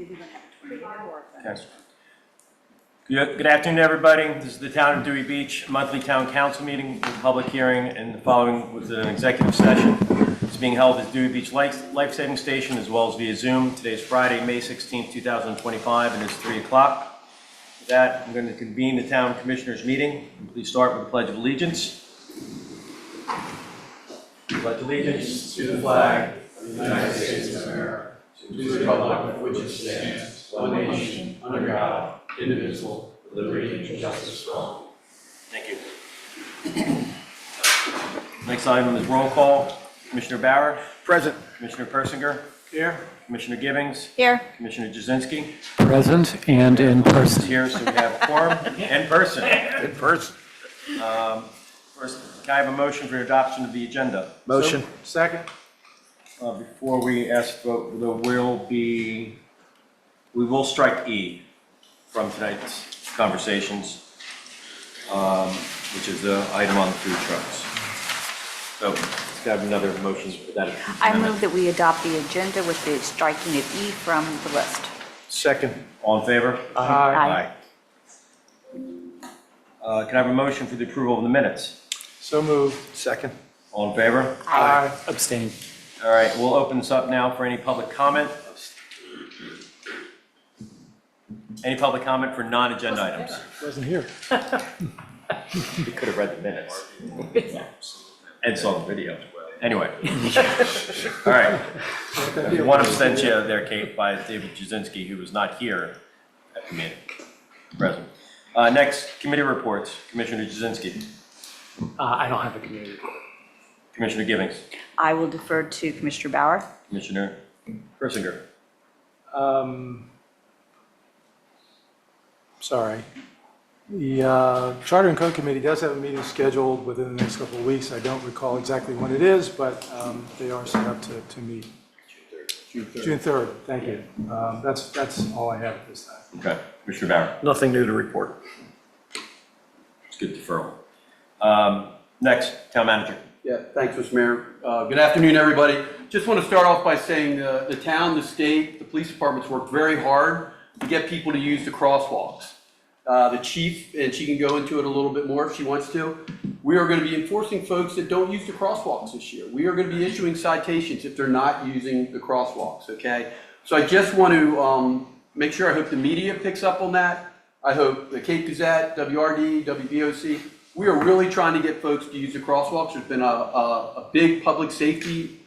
Okay. Good afternoon, everybody. This is the Town of Dewey Beach monthly town council meeting, with a public hearing, and the following was an executive session. It's being held at Dewey Beach Life Saving Station as well as via Zoom. Today is Friday, May 16th, 2025, and it's 3 o'clock. With that, I'm going to convene the Town Commissioners meeting. Please start with the Pledge of Allegiance. Pledge allegiance to the flag of the United States of America, to the republic for which it stands, one nation, under God, indivisible, with liberty and justice for all. Thank you. Next item is roll call. Commissioner Bauer. Present. Commissioner Persinger. Here. Commissioner Gibbings. Here. Commissioner Jazinski. Present and in person. Here, so we have quorum in person. In person. First, can I have a motion for adoption of the agenda? Motion. Second. Before we ask vote, we will strike E from tonight's conversations, which is the item on the food trucks. So let's have another motion for that. I move that we adopt the agenda with the striking of E from the list. Second. All in favor? Aye. Can I have a motion for the approval of the minutes? So moved. Second. All in favor? Aye. Abstain. All right, we'll open this up now for any public comment. Any public comment for non-agenda items? Wasn't here. You could have read the minutes and saw the video. Anyway. All right. One abstention there, Kate, by David Jazinski, who was not here at the meeting. Present. Next, committee reports. Commissioner Jazinski. I don't have a community. Commissioner Gibbings. I will defer to Commissioner Bauer. Commissioner Persinger. Sorry. The Charter and Code Committee does have a meeting scheduled within the next couple of weeks. I don't recall exactly when it is, but they are set up to meet. June 3rd. Thank you. That's all I have at this time. Okay. Commissioner Bauer. Nothing new to report. It's good deferral. Next, town manager. Yeah, thanks, Mr. Mayor. Good afternoon, everybody. Just want to start off by saying the town, the state, the police departments worked very hard to get people to use the crosswalks. The chief, and she can go into it a little bit more if she wants to, we are going to be enforcing folks that don't use the crosswalks this year. We are going to be issuing citations if they're not using the crosswalks, okay? So I just want to make sure, I hope the media picks up on that. I hope the Cape Gazette, WRD, WBOC, we are really trying to get folks to use the crosswalks. There's been a big public safety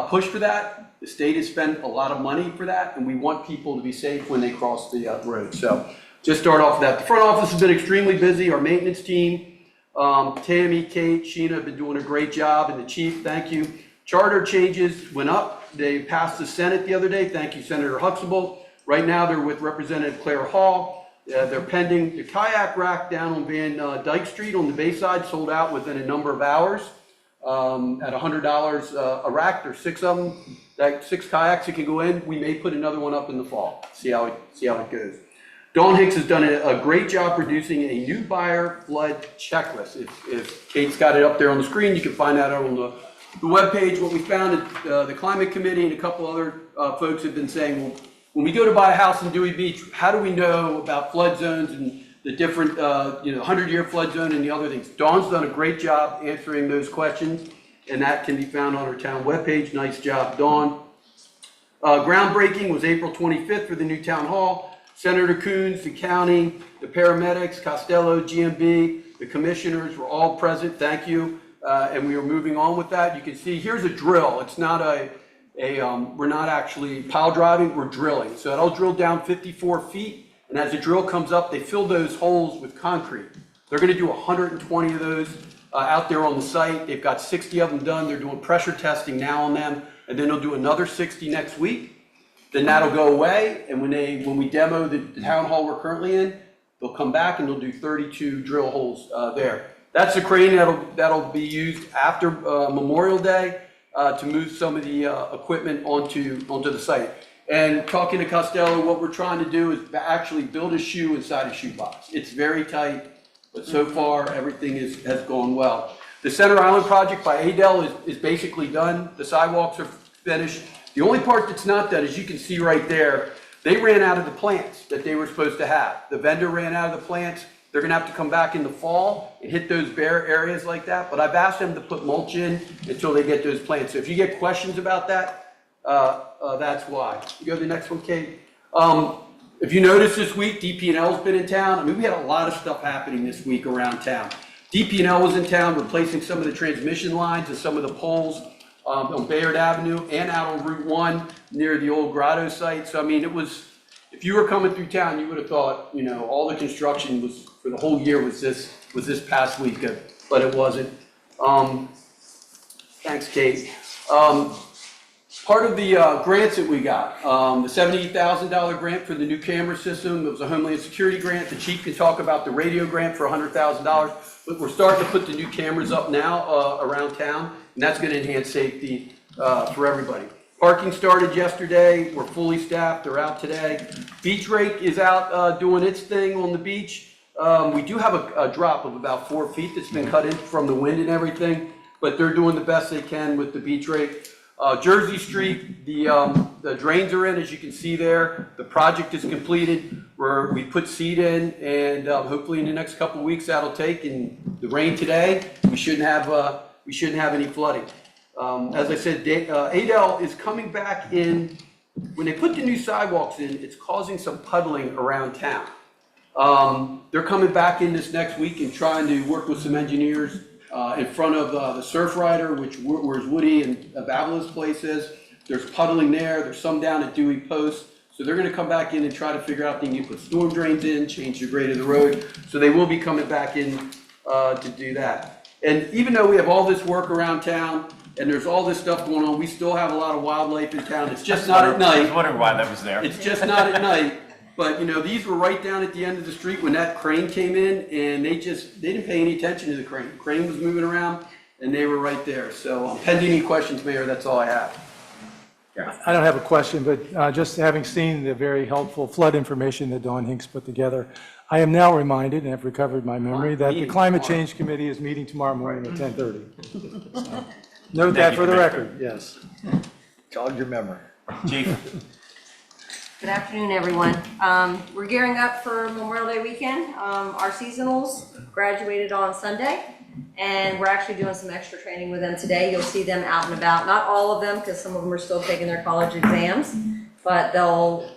push for that. The state has spent a lot of money for that, and we want people to be safe when they cross the road. So just start off with that. The front office has been extremely busy. Our maintenance team, Tammy, Kate, Sheena have been doing a great job, and the chief, thank you. Charter changes went up. They passed the Senate the other day. Thank you, Senator Huxtable. Right now, they're with Representative Claire Hall. They're pending. The kayak rack down on Van Dyke Street on the Bayside sold out within a number of hours at $100 a rack. There's 6 of them. That 6 kayaks that can go in. We may put another one up in the fall. See how it goes. Dawn Hicks has done a great job producing a new buyer flood checklist. If Kate's got it up there on the screen, you can find that on the webpage. What we found at the Climate Committee and a couple other folks have been saying, well, when we go to buy a house in Dewey Beach, how do we know about flood zones and the different, 100-year flood zone and the other things? Dawn's done a great job answering those questions, and that can be found on our town webpage. Nice job, Dawn. Groundbreaking was April 25th for the new town hall. Senator Coons, the county, the paramedics, Costello, GMB, the commissioners were all present. Thank you. And we are moving on with that. You can see here's a drill. It's not we're not actually pile driving, we're drilling. So it'll drill down 54 feet, and as the drill comes up, they fill those holes with concrete. They're gonna do 120 of those out there on the site. They've got 60 of them done. They're doing pressure testing now on them, and then they'll do another 60 next week. Then that'll go away, and when we demo the town hall we're currently in, they'll come back and they'll do 32 drill holes there. That's the crane that'll be used after Memorial Day. To move some of the equipment onto the site. And talking to Costello, what we're trying to do is actually build a shoe inside a shoebox. It's very tight, but so far everything has gone well. The Center Island project by Adel is basically done. The sidewalks are finished. The only part that's not done, as you can see right there, They ran out of the plants that they were supposed to have. The vendor ran out of the plants. They're gonna have to come back in the fall and hit those bare areas like that. But I've asked them to put mulch in until they get those plants. So if you get questions about that, that's why. You go to the next one, Kate. If you notice this week, DP&L's been in town. I mean, we had a lot of stuff happening this week around town. DP&L was in town replacing some of the transmission lines and some of the poles on Bayard Avenue and out on Route 1 near the old Grotto site. So, I mean, it was, if you were coming through town, you would have thought, you know, all the construction was, for the whole year was this past week, but it wasn't. Thanks, Kate. Part of the grants that we got, the $78,000 grant for the new camera system, it was a Homeland Security grant. The chief can talk about the radio grant for $100,000. But we're starting to put the new cameras up now around town, and that's going to enhance safety for everybody. Parking started yesterday. We're fully staffed. They're out today. Beach Rake is out doing its thing on the beach. We do have a drop of about 4 feet that's been cut in from the wind and everything, but they're doing the best they can with the Beach Rake. Jersey Street, the drains are in, as you can see there. The project is completed. We put seed in, and hopefully in the next couple of weeks that'll take. And the rain today, we shouldn't have any flooding. As I said, Adel is coming back in. When they put the new sidewalks in, it's causing some puddling around town. They're coming back in this next week and trying to work with some engineers in front of the Surf Rider, where's Woody and Babala's place is. There's puddling there. There's some down at Dewey Post. So they're going to come back in and try to figure out if they can put storm drains in, change the grade of the road. So they will be coming back in to do that. And even though we have all this work around town and there's all this stuff going on, we still have a lot of wildlife in town. It's just not at night. I was wondering why that was there. It's just not at night. But, you know, these were right down at the end of the street when that crane came in, and they didn't pay any attention to the crane. The crane was moving around, and they were right there. So pending any questions, Mayor, that's all I have. I don't have a question, but just having seen the very helpful flood information that Dawn Hinks put together, I am now reminded, and have recovered my memory, that the Climate Change Committee is meeting tomorrow morning at 10:30. So, note that for the record, yes. Jog your memory. Chief, Good afternoon, everyone. We're gearing up for Memorial Day weekend. Our seasonals graduated on Sunday, and we're actually doing some extra training with them today. You'll see them out and about. Not all of them, because some of them are still taking their college exams, but they'll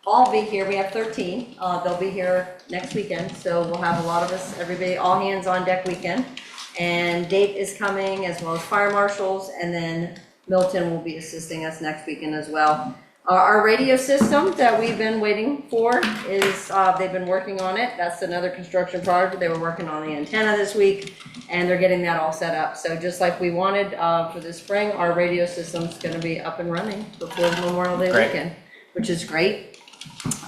all be here. We have 13. They'll be here next weekend, so we'll have a lot of us, everybody, all hands on deck weekend. And Dave is coming, as well as fire marshals, and then Milton will be assisting us next weekend as well. Our radio system that we've been waiting for is, they've been working on it. That's another construction project. They were working on the antenna this week, and they're getting that all set up. So just like we wanted for the spring, our radio system's gonna be up and running before Memorial Day Great. weekend, which is great.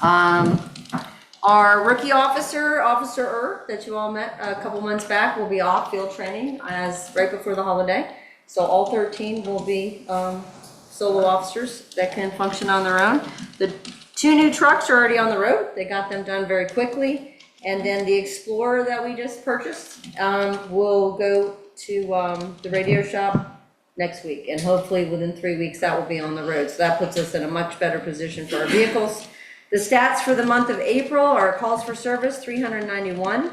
Our rookie officer, Officer that you all met a couple months back, will be off field training right before the holiday. So all 13 will be solo officers that can function on their own. The 2 new trucks are already on the road. They got them done very quickly. And then the Explorer that we just purchased will go to the radio shop next week. And hopefully within 3 weeks that will be on the road. So that puts us in a much better position for our vehicles. The stats for the month of April are calls for service, 391.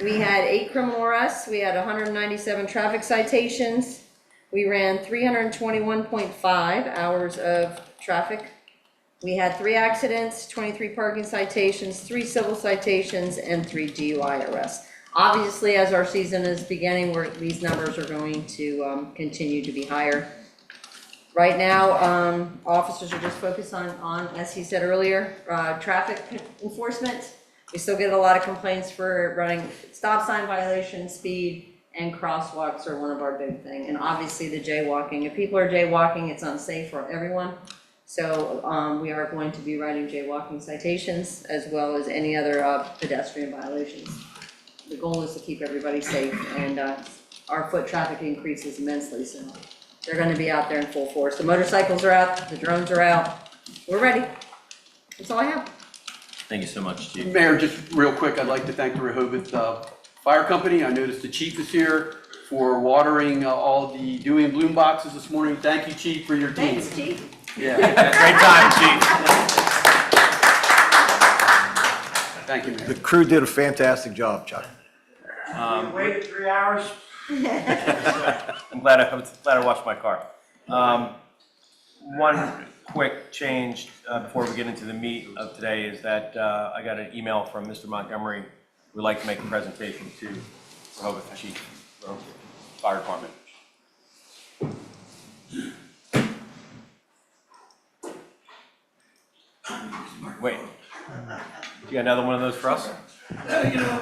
We had 8 criminal arrests. We had 197 traffic citations. We ran 321.5 hours of traffic. We had 3 accidents, 23 parking citations, 3 civil citations, and 3 DUI arrests. Obviously, as our season is beginning, these numbers are going to continue to be higher. Right now, officers are just focused on, as he said earlier, traffic enforcement. We still get a lot of complaints for running stop sign violations, speed, and crosswalks are one of our big things. And obviously the jaywalking. If people are jaywalking, it's unsafe for everyone. So we are going to be writing jaywalking citations as well as any other pedestrian violations. The goal is to keep everybody safe, and our foot traffic increases immensely, so they're going to be out there in full force. The motorcycles are out, the drones are out. We're ready. That's all I have. thank you so much, Chief. Mayor, just real quick, I'd like to thank the Rehoboth Fire Company. I noticed the chief is here for watering all the Dewey and Bloom boxes this morning. Thank you, Chief, for your team. Thanks, Chief. Yeah. Great time, Chief. Thank you, Mayor. The crew did a fantastic job, Chuck. Waited 3 hours? I'm glad I washed my car. One quick change before we get into the meat of today is that I got an email from Mr. Montgomery who would like to make a presentation to Rehoboth Chief Fire Department. Wait, you got another one of those for us? You know,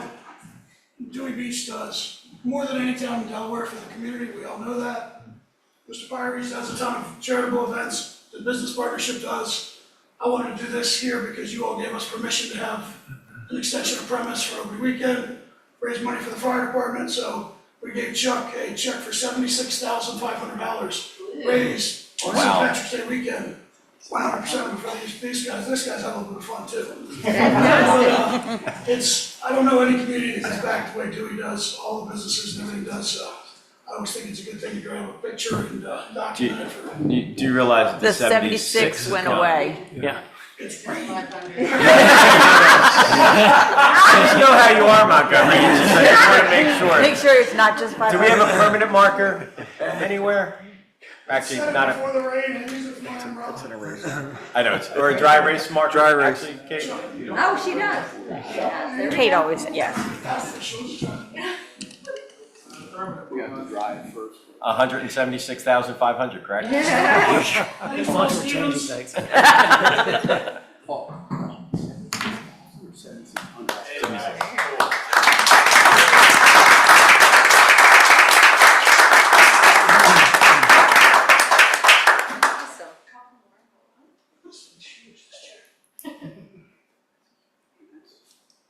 Dewey Beach does more than any town in Delaware for the community, we all know that. Mr. Pyries does a ton of charitable events, the business partnership does. I wanted to do this here because you all gave us permission to have an extension of premise for open weekend, raise money for the fire department, so we gave Chuck a check for $76,500 raised on St. Wow. Patrick's Day weekend. 100% for these guys, this guy's had a little bit of fun too. I don't know any community that gives back the way Dewey does, all the businesses and everything does, so I always think it's a good thing to grab a picture and document it for, Do you realize that The 76 is went gone? away. Yeah. it's great. I just know how you are, Montgomery. I just want to make sure. Make sure it's not just 500. Do we have a permanent marker anywhere? Actually, Set it not before the rain and use it for my umbrella. I know, or a dry erase marker. Dry erase. Actually, Kate? Oh, she does. She does. There we Kate go. always, yes. We have to drive first. 176,500, correct? Paul Stevens,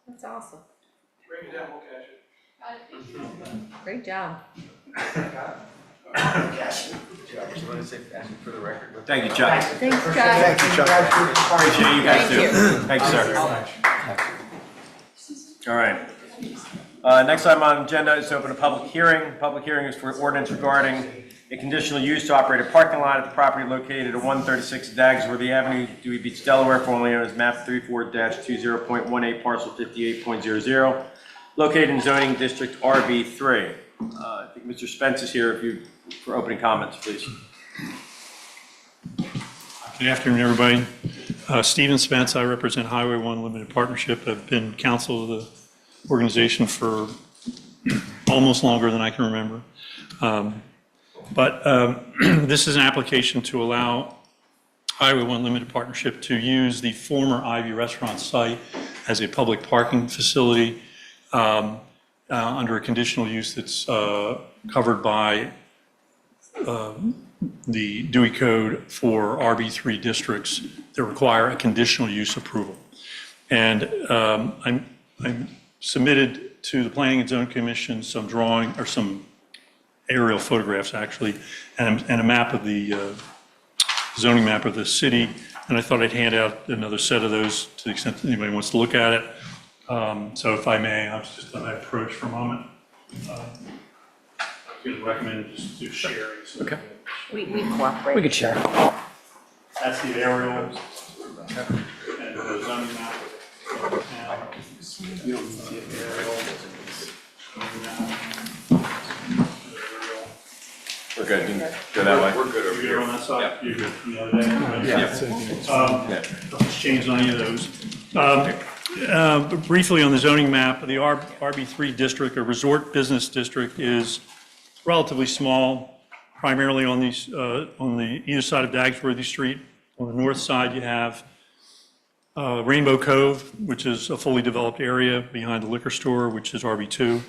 That's awesome. bring it down, we'll catch it. Great job. Cash it. Thank you, Chuck. Thanks, Chuck. Thank you, Chuck. Appreciate you guys Thank too. you. Thank you, sir. All right. Next item on the agenda is to open a public hearing. Public hearing is for ordinance regarding a conditional use to operate a parking lot at the property located at 136 Dagsworthy Avenue, Dewey Beach, Delaware, formerly known as map 34-20.18, parcel 58.00, located in zoning district RB3. I think Mr. Spence is here for opening comments, please. Good afternoon, everybody. Stephen Spence, I represent Highway 1 Limited Partnership. I've been counsel of the organization for almost longer than I can remember. But this is an application to allow Highway 1 Limited Partnership to use the former Ivy Restaurant site as a public parking facility under a conditional use that's covered by the Dewey Code for RB3 districts that require a conditional use approval. And I submitted to the Planning and Zoning Commission some drawing, or some aerial photographs actually, and a map of the zoning map of the city. And I thought I'd hand out another set of those to the extent that anybody wants to look at it. So if I may, I'll just let my approach for a moment. I would recommend just do sharing. So Okay. We cooperate. We could share. that's the aerial and the zoning map of the town. You don't see it We're good. You can go that way. We're good over You're here. on that side? You're good from the other day? Yeah. Nothing's changed on any of those. But briefly on the zoning map, the RB3 district, a resort business district, is relatively small, primarily on these, on the either side of Dagsworthy Street. On the north side, you have Rainbow Cove, which is a fully developed area behind the liquor store, which is RB2.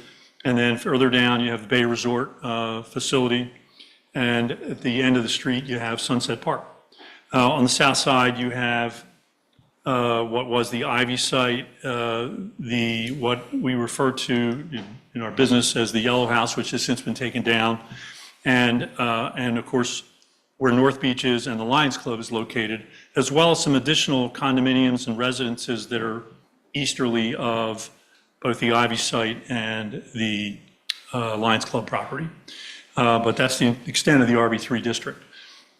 And then further down, you have the Bay Resort facility. And at the end of the street, you have Sunset Park. On the south side, you have what was the Ivy site, what we refer to in our business as the Yellow House, which has since been taken down. And of course, where North Beach is and the Lions Club is located, as well as some additional condominiums and residences that are easterly of both the Ivy site and the Lions Club property. But that's the extent of the RB3 district.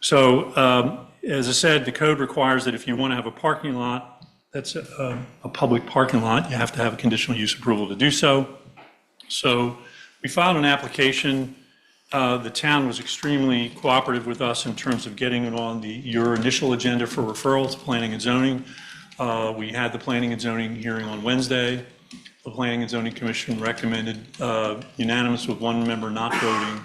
So as I said, the code requires that if you want to have a parking lot that's a public parking lot, you have to have a conditional use approval to do so. So we filed an application. The town was extremely cooperative with us in terms of getting it on your initial agenda for referral to planning and zoning. We had the planning and zoning hearing on Wednesday. The Planning and Zoning Commission recommended unanimous with one member not voting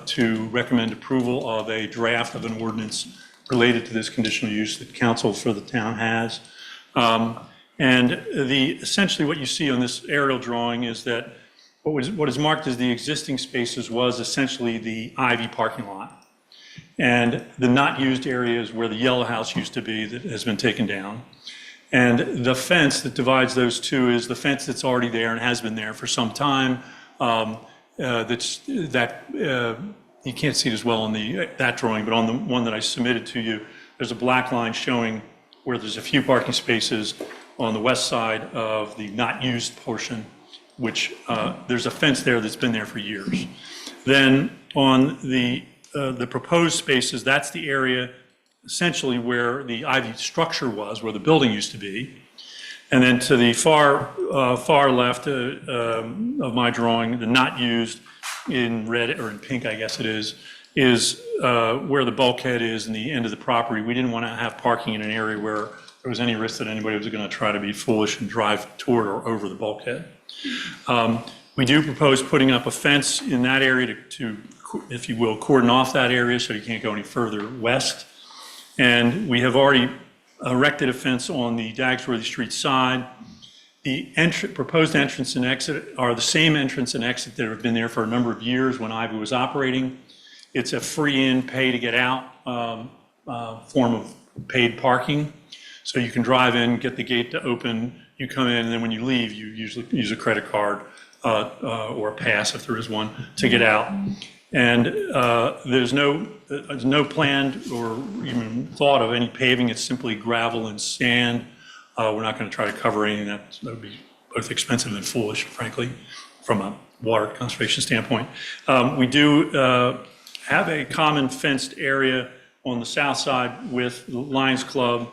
to recommend approval of a draft of an ordinance related to this conditional use that council for the town has. And essentially what you see on this aerial drawing is that what is marked as the existing spaces was essentially the Ivy parking lot. And the not used area is where the yellow house used to be that has been taken down. And the fence that divides those two is the fence that's already there and has been there for some time. You can't see it as well on that drawing, but on the one that I submitted to you, there's a black line showing where there's a few parking spaces on the west side of the not used portion, which there's a fence there that's been there for years. Then on the proposed spaces, that's the area essentially where the Ivy structure was, where the building used to be. And then to the far left of my drawing, the not used in red or in pink, I guess it is where the bulkhead is in the end of the property. We didn't want to have parking in an area where there was any risk that anybody was going to try to be foolish and drive toward or over the bulkhead. We do propose putting up a fence in that area to, if you will, cordon off that area so you can't go any further west. And we have already erected a fence on the Dagsworthy Street side. The proposed entrance and exit are the same entrance and exit that have been there for a number of years when Ivy was operating. It's a free-in, pay-to-get-out form of paid parking. So you can drive in, get the gate to open, you come in, and then when you leave, you usually use a credit card or a pass, if there is one, to get out. And there's no planned or even thought of any paving. It's simply gravel and sand. We're not going to try to cover anything that would be both expensive and foolish, frankly, from a water conservation standpoint. We do have a common fenced area on the south side with the Lions Club.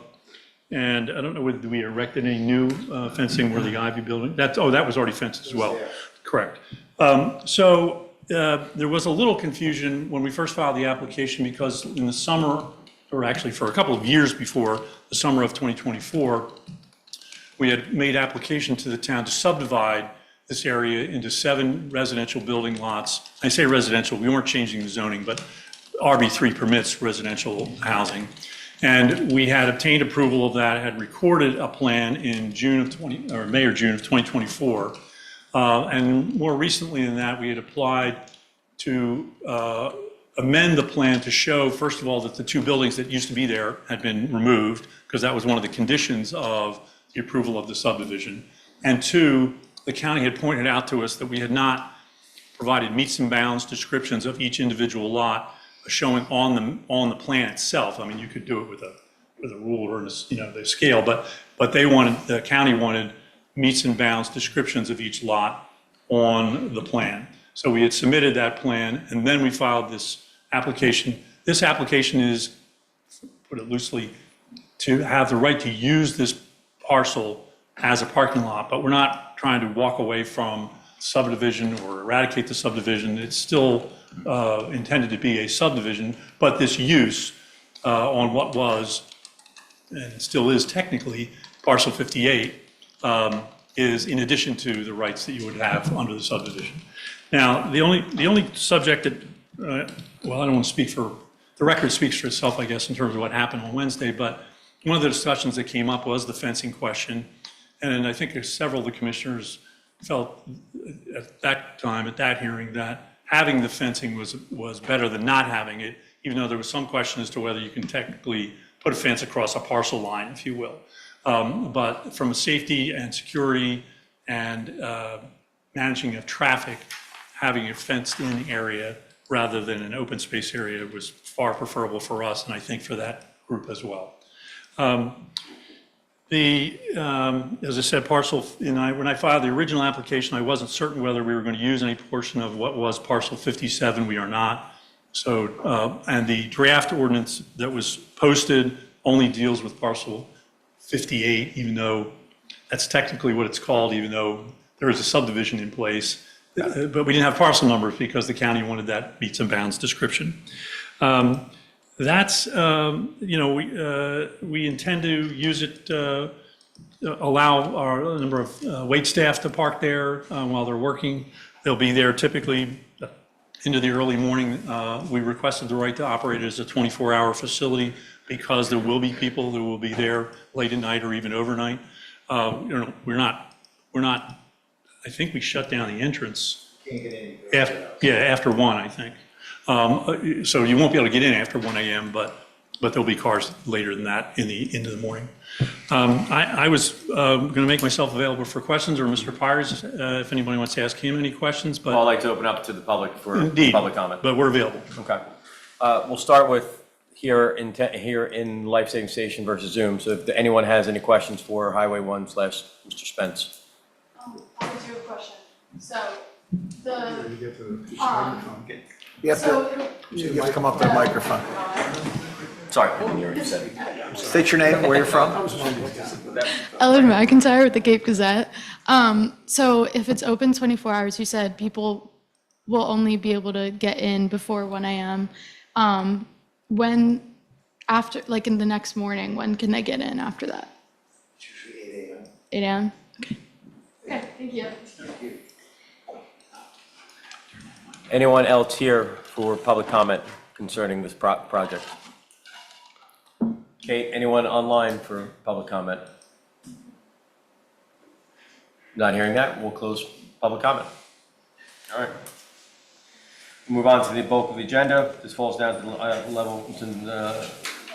And I don't know whether we erected any new fencing where the Ivy building, that was already fenced as well. Correct. There was a little confusion when we first filed the application because in the summer, or actually for a couple of years before the summer of 2024, we had made application to the town to subdivide this area into 7 residential building lots. I say residential, we weren't changing the zoning, but RB3 permits residential housing. And we had obtained approval of that, had recorded a plan in May or June of 2024. And more recently than that, we had applied to amend the plan to show, first of all, that the 2 buildings that used to be there had been removed, because that was one of the conditions of the approval of the subdivision. And 2, the county had pointed out to us that we had not provided meets and bounds descriptions of each individual lot showing on the plan itself. I mean, you could do it with a ruler and the scale, but the county wanted meets and bounds descriptions of each lot on the plan. So we had submitted that plan, and then we filed this application. This application is, put it loosely, to have the right to use this parcel as a parking lot, but we're not trying to walk away from subdivision or eradicate the subdivision. It's still intended to be a subdivision, but this use on what was, and still is technically, parcel 58, is in addition to the rights that you would have under the subdivision. Now, the only subject that, well, I don't want to speak for, the record speaks for itself, I guess, in terms of what happened on Wednesday, but one of the discussions that came up was the fencing question. And I think several of the commissioners felt at that time, at that hearing, that having the fencing was better than not having it, even though there was some question as to whether you can technically put a fence across a parcel line, if you will. But from a safety and security and managing of traffic, having a fenced-in area rather than an open space area was far preferable for us, and I think for that group as well. As I said, when I filed the original application, I wasn't certain whether we were going to use any portion of what was parcel 57. We are not. So, and the draft ordinance that was posted only deals with parcel 58, even though that's technically what it's called, even though there is a subdivision in place. But we didn't have parcel numbers because the county wanted that meets and bounds description. That's, we intend to use it, allow a number of wait staff to park there while they're working. They'll be there typically into the early morning. We requested the right to operate it as a 24-hour facility because there will be people who will be there late at night or even overnight. We're not, I think we shut down the entrance. After 1, I think. So you won't be able to get in after 1 a.m., but there'll be cars later than that into the morning. I was going to make myself available for questions, or Mr. Pires, if anybody wants to ask him any questions, Well, I'd like to open up to the public for indeed, public comment. but we're available. Okay. We'll start with here in Life Saving Station versus Zoom. So if anyone has any questions for Highway 1 / Mr. Spence. I do have a question. So, the, You get to the um, microphone. You have so, to, you have to come up to the microphone. Sorry, I didn't hear what you said. State your name, where you're from. Ellen McIntyre with the Cape Gazette. So if it's open 24 hours, you said people will only be able to get in before 1 a.m. When, after, like in the next morning, when can they get in after that? 8 a.m. Okay. Okay, thank you. Anyone else here for public comment concerning this project? Kate, anyone online for public comment? Not hearing that, we'll close public comment. All right. Move on to the bulk of the agenda. This falls down to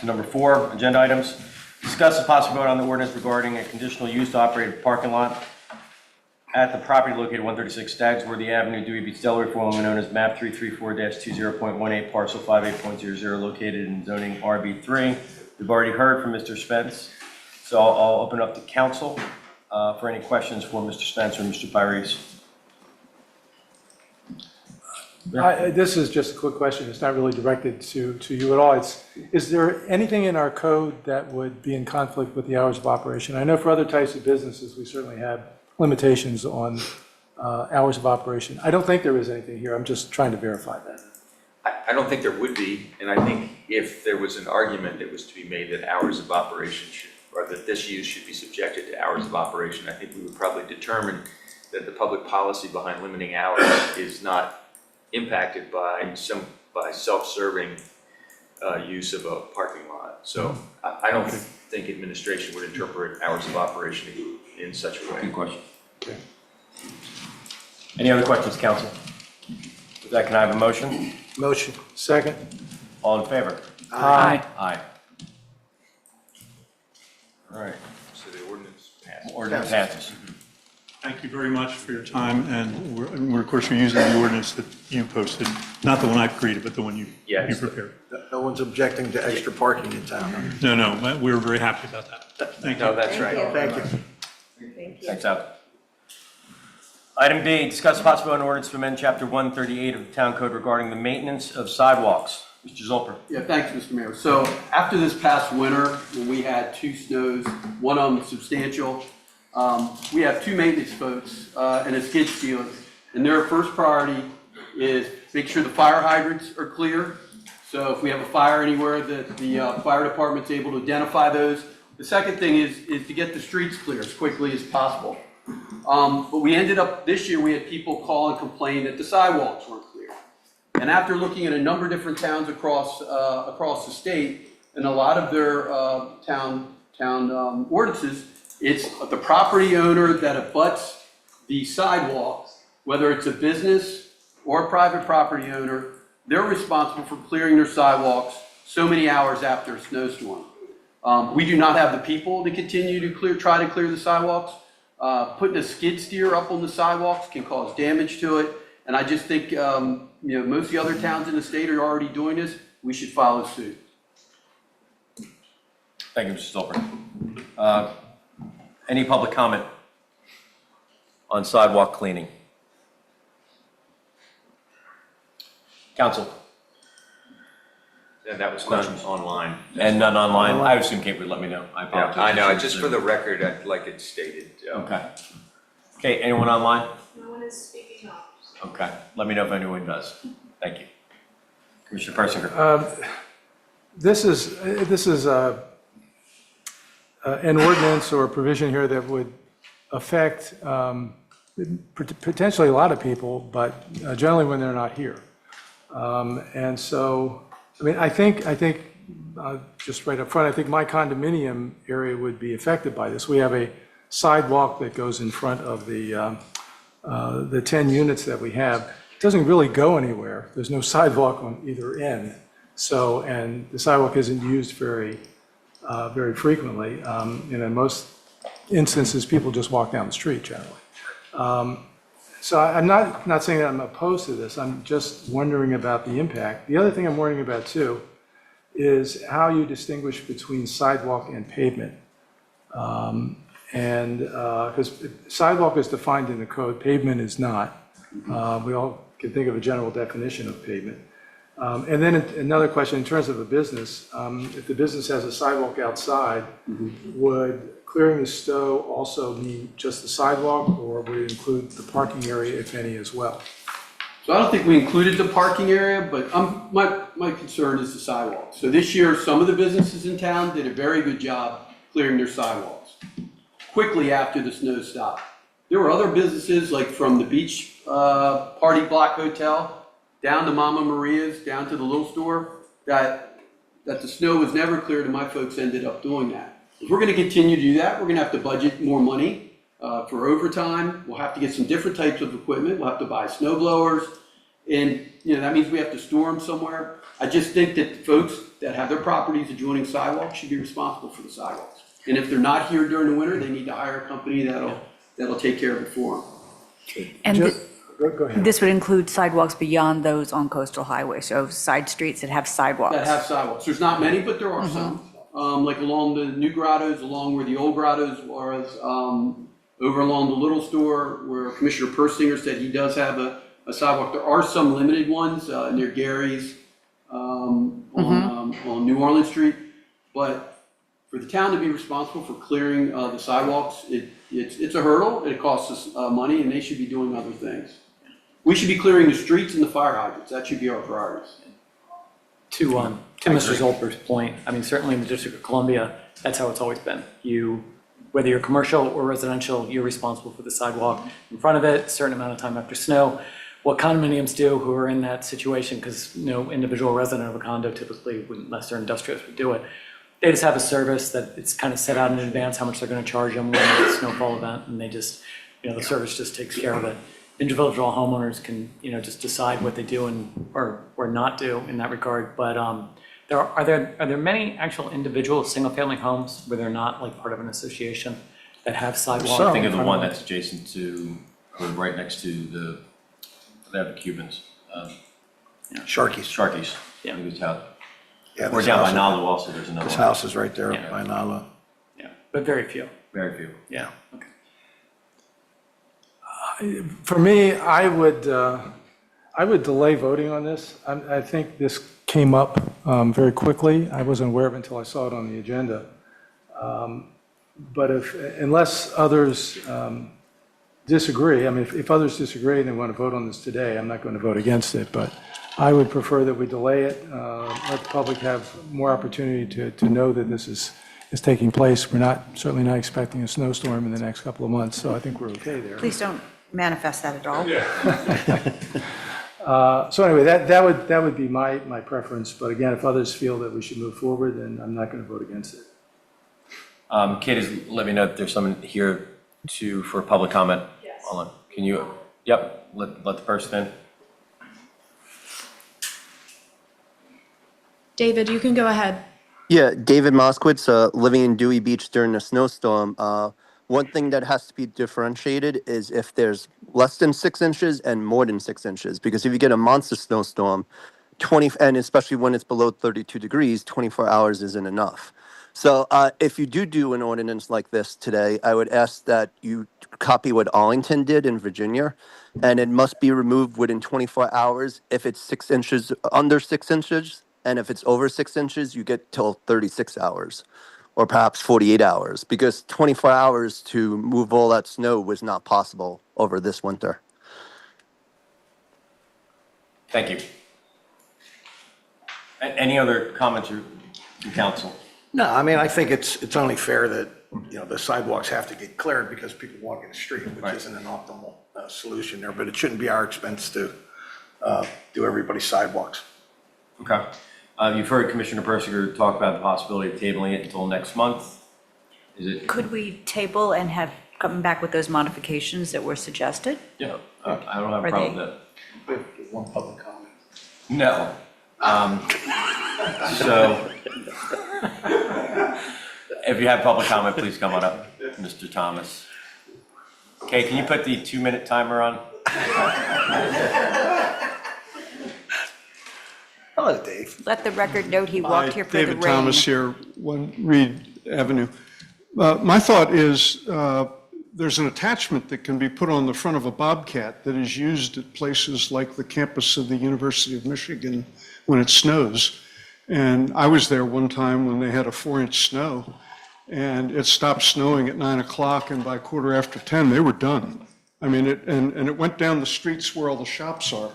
number 4, agenda items. Discuss a possible vote on the ordinance regarding a conditional use to operate a parking lot at the property located 136 Stagsworthy Avenue, Dewey Beach, Delaware, formerly known as map 334-20.18, parcel 58.00, located in zoning RB3. We've already heard from Mr. Spence, so I'll open up to council for any questions for Mr. Spence or Mr. Pires. This is just a quick question. It's not really directed to you at all. Is there anything in our code that would be in conflict with the hours of operation? I know for other types of businesses, we certainly have limitations on hours of operation. I don't think there is anything here. I'm just trying to verify that. I don't think there would be, and I think if there was an argument that was to be made that hours of operation should, or that this use should be subjected to hours of operation, I think we would probably determine that the public policy behind limiting hours is not impacted by self-serving use of a parking lot. So I don't think administration would interpret hours of operation in such a way. Good question. Okay. Any other questions, council? With that, can I have a motion? Motion. Second. All in favor? Aye. Aye. All right, So the ordinance passed. ordinance passes. Thank you very much for your time, and we're of course, we're using the ordinance that you posted, not the one I created, but the one you prepared. No one's objecting to extra parking in town. No, we're very happy about that. Thank you. No, that's right. Thank you. Thank you. Thanks, Al. Item B, discuss possible an ordinance to amend Chapter 138 of the Town Code regarding the maintenance of sidewalks. Mr. Zolper. Yeah, thanks, Mr. Mayor. So after this past winter, when we had 2 snows, one of them substantial, we have 2 maintenance folks and a skid steer, and their first priority is make sure the fire hydrants are clear. So if we have a fire anywhere, that the fire department's able to identify those. The second thing is to get the streets clear as quickly as possible. But we ended up, this year, we had people call and complain that the sidewalks weren't clear. And after looking at a number of different towns across the state, and a lot of their town ordinances, it's the property owner that abuts the sidewalks, whether it's a business or a private property owner, they're responsible for clearing their sidewalks so many hours after a snowstorm. We do not have the people to continue to try to clear the sidewalks. Putting a skid steer up on the sidewalks can cause damage to it. And I just think, most of the other towns in the state are already doing this. We should follow suit. Thank you, Mr. Zolper. Any public comment on sidewalk cleaning? Council. And that was done online. And none online? I assume Kate would let me know. I Yeah, apologize. I know, just for the record, I'd like it stated. Okay. Okay, anyone online? No one is speaking up. Okay, let me know if anyone does. Thank you. Commissioner Persinger. This is an ordinance or a provision here that would affect potentially a lot of people, but generally when they're not here. And so, I mean, I think just right up front, I think my condominium area would be affected by this. We have a sidewalk that goes in front of the 10 units that we have. It doesn't really go anywhere. There's no sidewalk on either end. So, and the sidewalk isn't used very frequently. And in most instances, people just walk down the street generally. So I'm not saying that I'm opposed to this. I'm just wondering about the impact. The other thing I'm worrying about too is how you distinguish between sidewalk and pavement. And because sidewalk is defined in the code, pavement is not. We all can think of a general definition of pavement. And then another question, in terms of a business, if the business has a sidewalk outside, would clearing the snow also mean just the sidewalk, or would it include the parking area, if any, as well? So I don't think we included the parking area, but my concern is the sidewalk. So this year, some of the businesses in town did a very good job clearing their sidewalks quickly after the snow stopped. There were other businesses, like from the Beach Party Block Hotel, down to Mama Maria's, down to the little store, that the snow was never cleared, and my folks ended up doing that. If we're gonna continue to do that, we're gonna have to budget more money for overtime. We'll have to get some different types of equipment. We'll have to buy snow blowers. And, that means we have to store them somewhere. I just think that folks that have their properties adjoining sidewalks should be responsible for the sidewalks. And if they're not here during the winter, they need to hire a company that'll take care of it for them. And Go ahead. this would include sidewalks beyond those on coastal highway, so side streets that have sidewalks. That have sidewalks. There's not many, but there are some. Like along the new grottos, along where the old grottos was, over along the little store where Commissioner Persinger said he does have a sidewalk. There are some limited ones near Gary's on New Orleans Street. But for the town to be responsible for clearing the sidewalks, it's a hurdle. It costs us money, and they should be doing other things. We should be clearing the streets and the fire hydrants. That should be our priorities. To Mr. Zolper's point, I mean, certainly in the District of Columbia, that's how it's always been. Whether you're commercial or residential, you're responsible for the sidewalk in front of it, a certain amount of time after snow. What condominiums do who are in that situation, because no individual resident of a condo typically, unless they're industrious, would do it. They just have a service that it's kind of set out in advance how much they're going to charge them when it's a snowfall event, and they just, the service just takes care of it. Individual homeowners can, just decide what they do or not do in that regard. But are there many actual individual single-family homes where they're not like part of an association that have sidewalks? I think of the one that's adjacent to, or right next to they have the Cubans. Sharky's. Yeah. I think it's how, Yeah, or this down by house- Nala also, there's another This one. house is right there Yeah. by Nala. Yeah, but very few. Very few. Yeah, okay. For me, I would delay voting on this. I think this came up very quickly. I wasn't aware of it until I saw it on the agenda. But unless others disagree, I mean, if others disagree and they want to vote on this today, I'm not going to vote against it. But I would prefer that we delay it, let the public have more opportunity to know that this is taking place. We're certainly not expecting a snowstorm in the next couple of months, so I think we're okay there. Please don't manifest that at all. So anyway, that would be my preference, but again, if others feel that we should move forward, then I'm not going to vote against it. Kate has let me know that there's someone here for public comment. Yes. Hold on. Can you, let the person in. David, you can go ahead. Yeah, David Moskowitz, living in Dewey Beach during a snowstorm. One thing that has to be differentiated is if there's less than 6 inches and more than 6 inches, because if you get a monster snowstorm, and especially when it's below 32 degrees, 24 hours isn't enough. So if you do an ordinance like this today, I would ask that you copy what Arlington did in Virginia, and it must be removed within 24 hours if it's 6 inches, under 6 inches, And if it's over 6 inches, you get till 36 hours or perhaps 48 hours because 24 hours to move all that snow was not possible over this winter. Thank you. Any other comments from council? No, I mean, I think it's only fair that, the sidewalks have to get cleared because people walk in the street, which Right. isn't an optimal solution there, but it shouldn't be our expense to do everybody's sidewalks. Okay. You've heard Commissioner Persiger talk about the possibility of tabling it until next month. Is it? Could we table and have, come back with those modifications that were suggested? Yeah, I don't have a Are problem they- with that. We have one public comment. No. So, if you have public comment, please come on up, Mr. Thomas. Okay, can you put the 2-minute timer on? Hello, Dave. Let the record note he walked here for the rain. David Thomas here, 1 Reed Avenue. My thought is there's an attachment that can be put on the front of a Bobcat that is used at places like the campus of the University of Michigan when it snows. And I was there one time when they had a 4-inch snow, and it stopped snowing at 9 o'clock, and by 10:15, they were done. I mean, it went down the streets where all the shops are.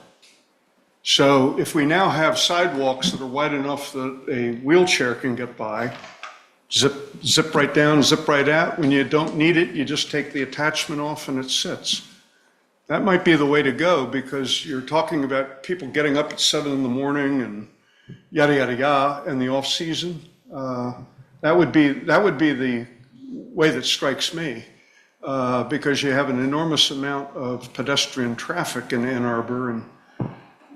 So if we now have sidewalks that are wide enough that a wheelchair can get by, zip right down, zip right out, when you don't need it, you just take the attachment off and it sits. That might be the way to go, because you're talking about people getting up at 7 in the morning and yada, yada, yada, in the off-season. That would be the way that strikes me, because you have an enormous amount of pedestrian traffic in Ann Arbor and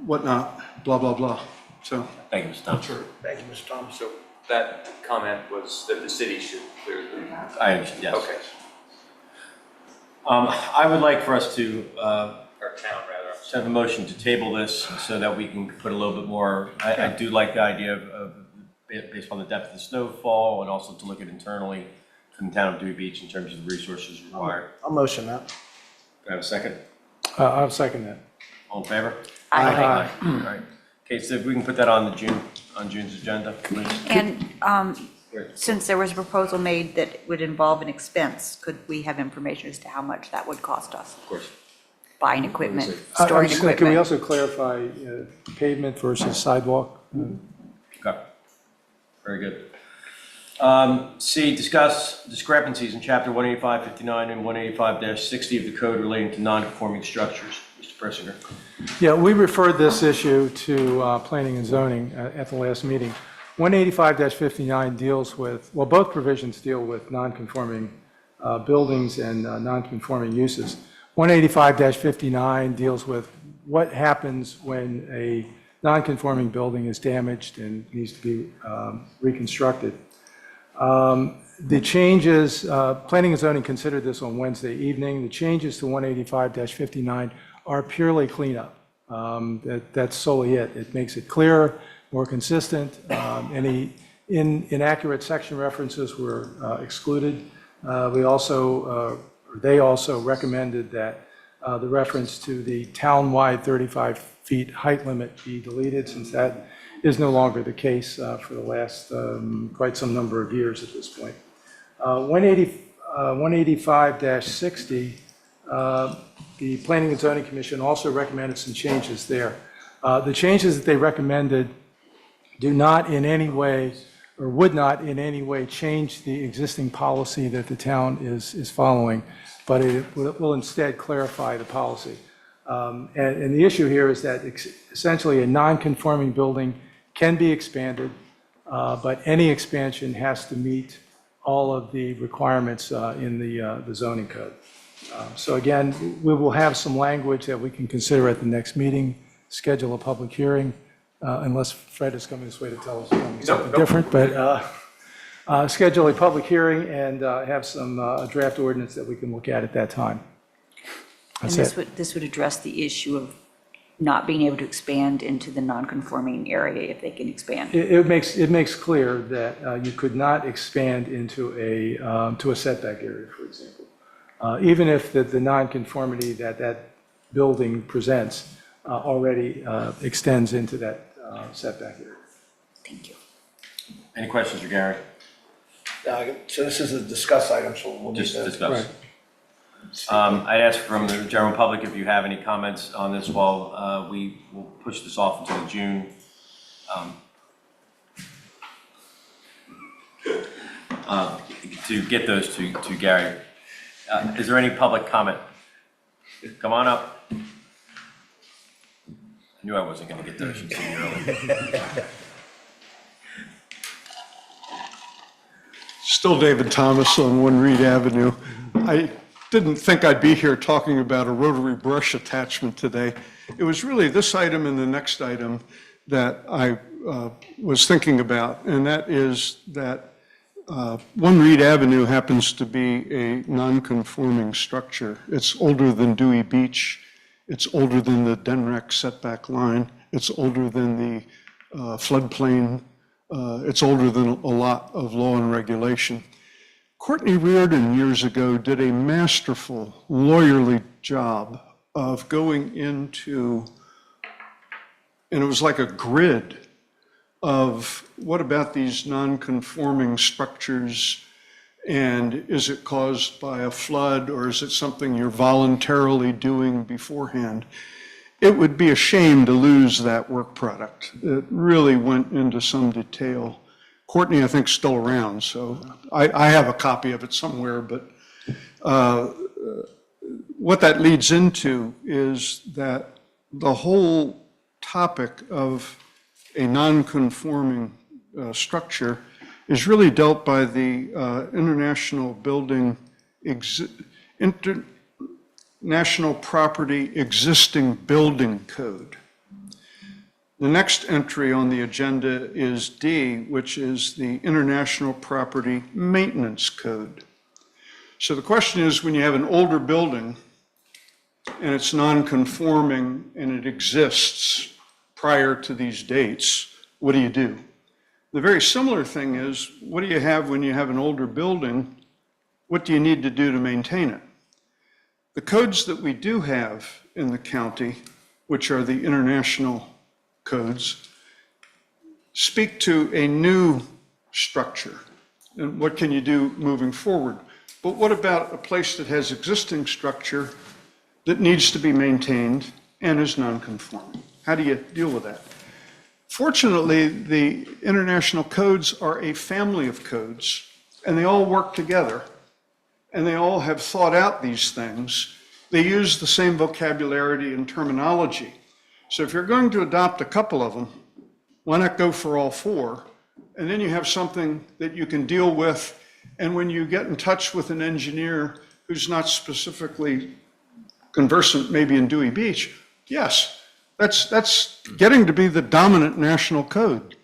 whatnot, blah, blah, blah. So, Thank you, Mr. Thomas. Thank you, Mr. Thomas. So that comment was that the city should clear the. I understand, yes. Okay. I would like for us to Or town, rather. have a motion to table this so that we can put a little bit more, I do like the idea of, based on the depth of the snowfall, and also to look at internally from the town of Dewey Beach in terms of the resources required. I'll motion that. Do I have a second? I'll second that. All in favor? Aye. All right. Okay, so if we can put that on June's agenda, please. And since there was a proposal made that would involve an expense, could we have information as to how much that would cost us? Of course. Buying equipment, I'm storing just gonna- Can we equipment? also clarify pavement versus sidewalk? Okay. Very good. C, discuss discrepancies in chapter 185-59 and 185-60 of the code relating to non-conforming structures. Mr. Persinger. Yeah, we referred this issue to planning and zoning at the last meeting. 185-59 deals with, well, both provisions deal with non-conforming buildings and non-conforming uses. 185-59 deals with what happens when a non-conforming building is damaged and needs to be reconstructed. The changes, planning and zoning considered this on Wednesday evening. The changes to 185-59 are purely cleanup. That's solely it. It makes it clearer, more consistent. Any inaccurate section references were excluded. They also recommended that the reference to the town-wide 35 feet height limit be deleted, since that is no longer the case for the last quite some number of years at this point. 185-60, the Planning and Zoning Commission also recommended some changes there. The changes that they recommended do not in any way, or would not in any way, change the existing policy that the town is following, but it will instead clarify the policy. And the issue here is that essentially a non-conforming building can be expanded, but any expansion has to meet all of the requirements in the zoning code. So again, we will have some language that we can consider at the next meeting, schedule a public hearing, unless Fred is coming this way to tell us something different, but schedule a public hearing and have some draft ordinance that we can look at that time. And That's it. this would address the issue of not being able to expand into the non-conforming area if they can expand. It makes clear that you could not expand into a setback area, for example. Even if the nonconformity that building presents already extends into that setback area. Thank you. Any questions for Gary? So this is a discuss item, so we'll need Just to. discuss. I'd ask from the general public if you have any comments on this while we will push this off until June. To get those to Gary. Is there any public comment? Come on up. I knew I wasn't going to get those from too early. Still David Thomas on One Reed Avenue. I didn't think I'd be here talking about a rotary brush attachment today. It was really this item and the next item that I was thinking about, and that is that One Reed Avenue happens to be a non-conforming structure. It's older than Dewey Beach. It's older than the DENREC setback line. It's older than the floodplain. It's older than a lot of law and regulation. Courtney Reardon years ago did a masterful lawyerly job of going into, and it was like a grid of what about these non-conforming structures, and is it caused by a flood, or is it something you're voluntarily doing beforehand? It would be a shame to lose that work product. It really went into some detail. Courtney, I think, is still around, so I have a copy of it somewhere, but what that leads into is that the whole topic of a non-conforming structure is really dealt by the International Property Existing Building Code. The next entry on the agenda is D, which is the International Property Maintenance Code. So the question is, when you have an older building and it's non-conforming and it exists prior to these dates, what do? The very similar thing is, what do you have when you have an older building? What do you need to do to maintain it? The codes that we do have in the county, which are the international codes, speak to a new structure and what can you do moving forward. But what about a place that has existing structure that needs to be maintained and is non-conforming? How do you deal with that? Fortunately, the international codes are a family of codes, and they all work together, and they all have thought out these things. They use the same vocabulary and terminology. So if you're going to adopt a couple of them, why not go for all four? And then you have something that you can deal with, and when you get in touch with an engineer who's not specifically conversant maybe in Dewey Beach, yes, that's getting to be the dominant national code.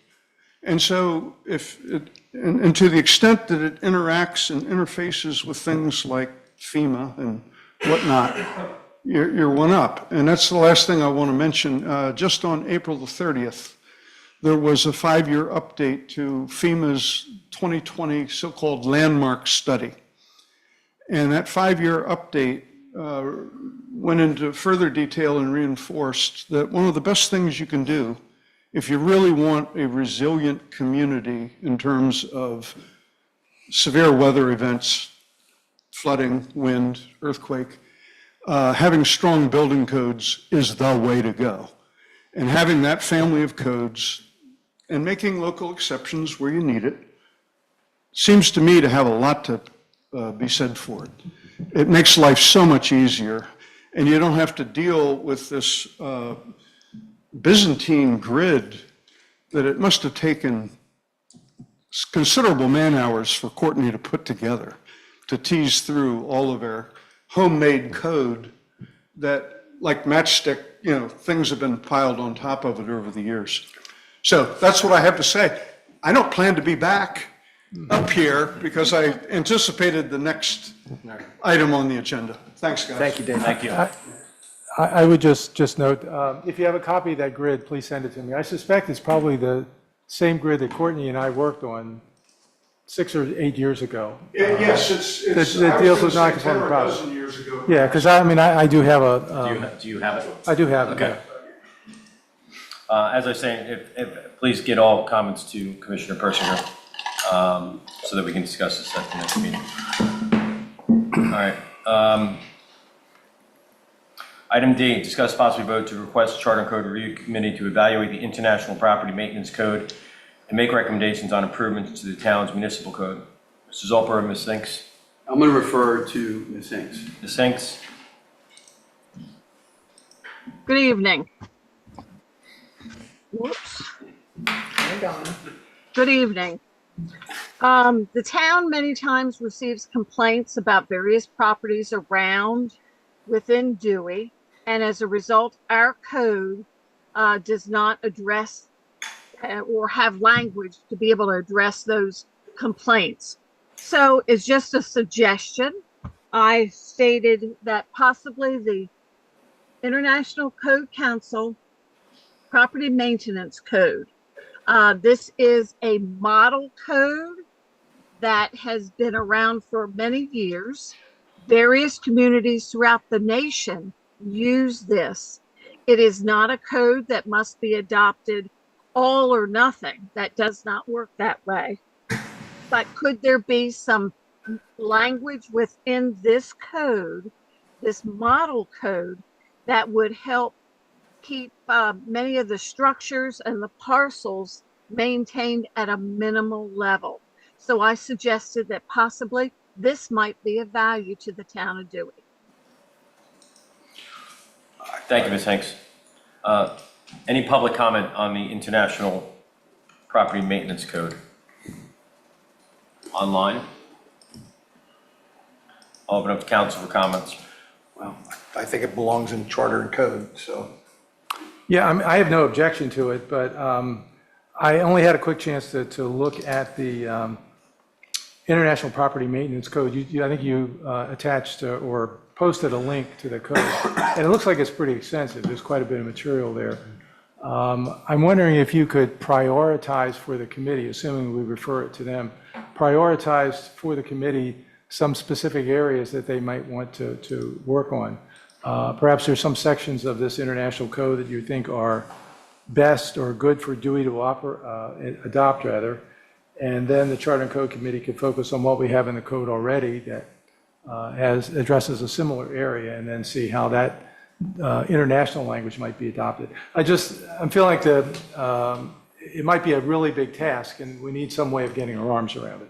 And so and to the extent that it interacts and interfaces with things like FEMA and whatnot, you're one up. And that's the last thing I want to mention. Just on April the 30th, there was a 5-year update to FEMA's 2020 so-called landmark study. And that 5-year update went into further detail and reinforced that one of the best things you can do if you really want a resilient community in terms of severe weather events, flooding, wind, earthquake, having strong building codes is the way to go. And having that family of codes and making local exceptions where you need it seems to me to have a lot to be said for it. It makes life so much easier, and you don't have to deal with this Byzantine grid that it must have taken considerable man hours for Courtney to put together, to tease through all of our homemade code that, like matchstick, things have been piled on top of it over the years. So that's what I have to say. I don't plan to be back up here because I anticipated the next item on the agenda. Thanks, guys. Thank you, Dave. Thank you. I would just note, if you have a copy of that grid, please send it to me. I suspect it's probably the same grid that Courtney and I worked on 6 or 8 years ago. Yes, it's. That deals with non-conforming products. 10 years ago. Yeah, because I do have a. Do you have it? I do have it. Okay. As I say, please get all comments to Commissioner Persinger, so that we can discuss this at the next meeting. All right. Item D, discuss possibly vote to request Charter and Code Review Committee to evaluate the International Property Maintenance Code and make recommendations on improvements to the town's municipal code. Mr. Zolper or Ms. Sinks? I'm going to refer to Ms. Hinks. Ms. Sinks? Good evening. Whoops. You're gone. Good evening. The town many times receives complaints about various properties around within Dewey, and as a result, our code does not address or have language to be able to address those complaints. So it's just a suggestion. I stated that possibly the International Code Council Property Maintenance Code. This is a model code that has been around for many years. Various communities throughout the nation use this. It is not a code that must be adopted all or nothing. That does not work that way. But could there be some language within this code, this model code, that would help keep many of the structures and the parcels maintained at a minimal level? So I suggested that possibly this might be of value to the town of Dewey. Thank you, Ms. Hanks. Any public comment on the International Property Maintenance Code? Online? I'll open up to council for comments. Well, I think it belongs in charter and code, so. Yeah, I have no objection to it, but I only had a quick chance to look at the International Property Maintenance Code. I think you attached or posted a link to the code, and it looks like it's pretty extensive. There's quite a bit of material there. I'm wondering if you could prioritize for the committee, assuming we refer it to them, prioritize for the committee some specific areas that they might want to work on. Perhaps there's some sections of this international code that you think are best or good for Dewey to adopt, rather, and then the Charter and Code Committee could focus on what we have in the code already that addresses a similar area, and then see how that international language might be adopted. I'm feeling like it might be a really big task, and we need some way of getting our arms around it.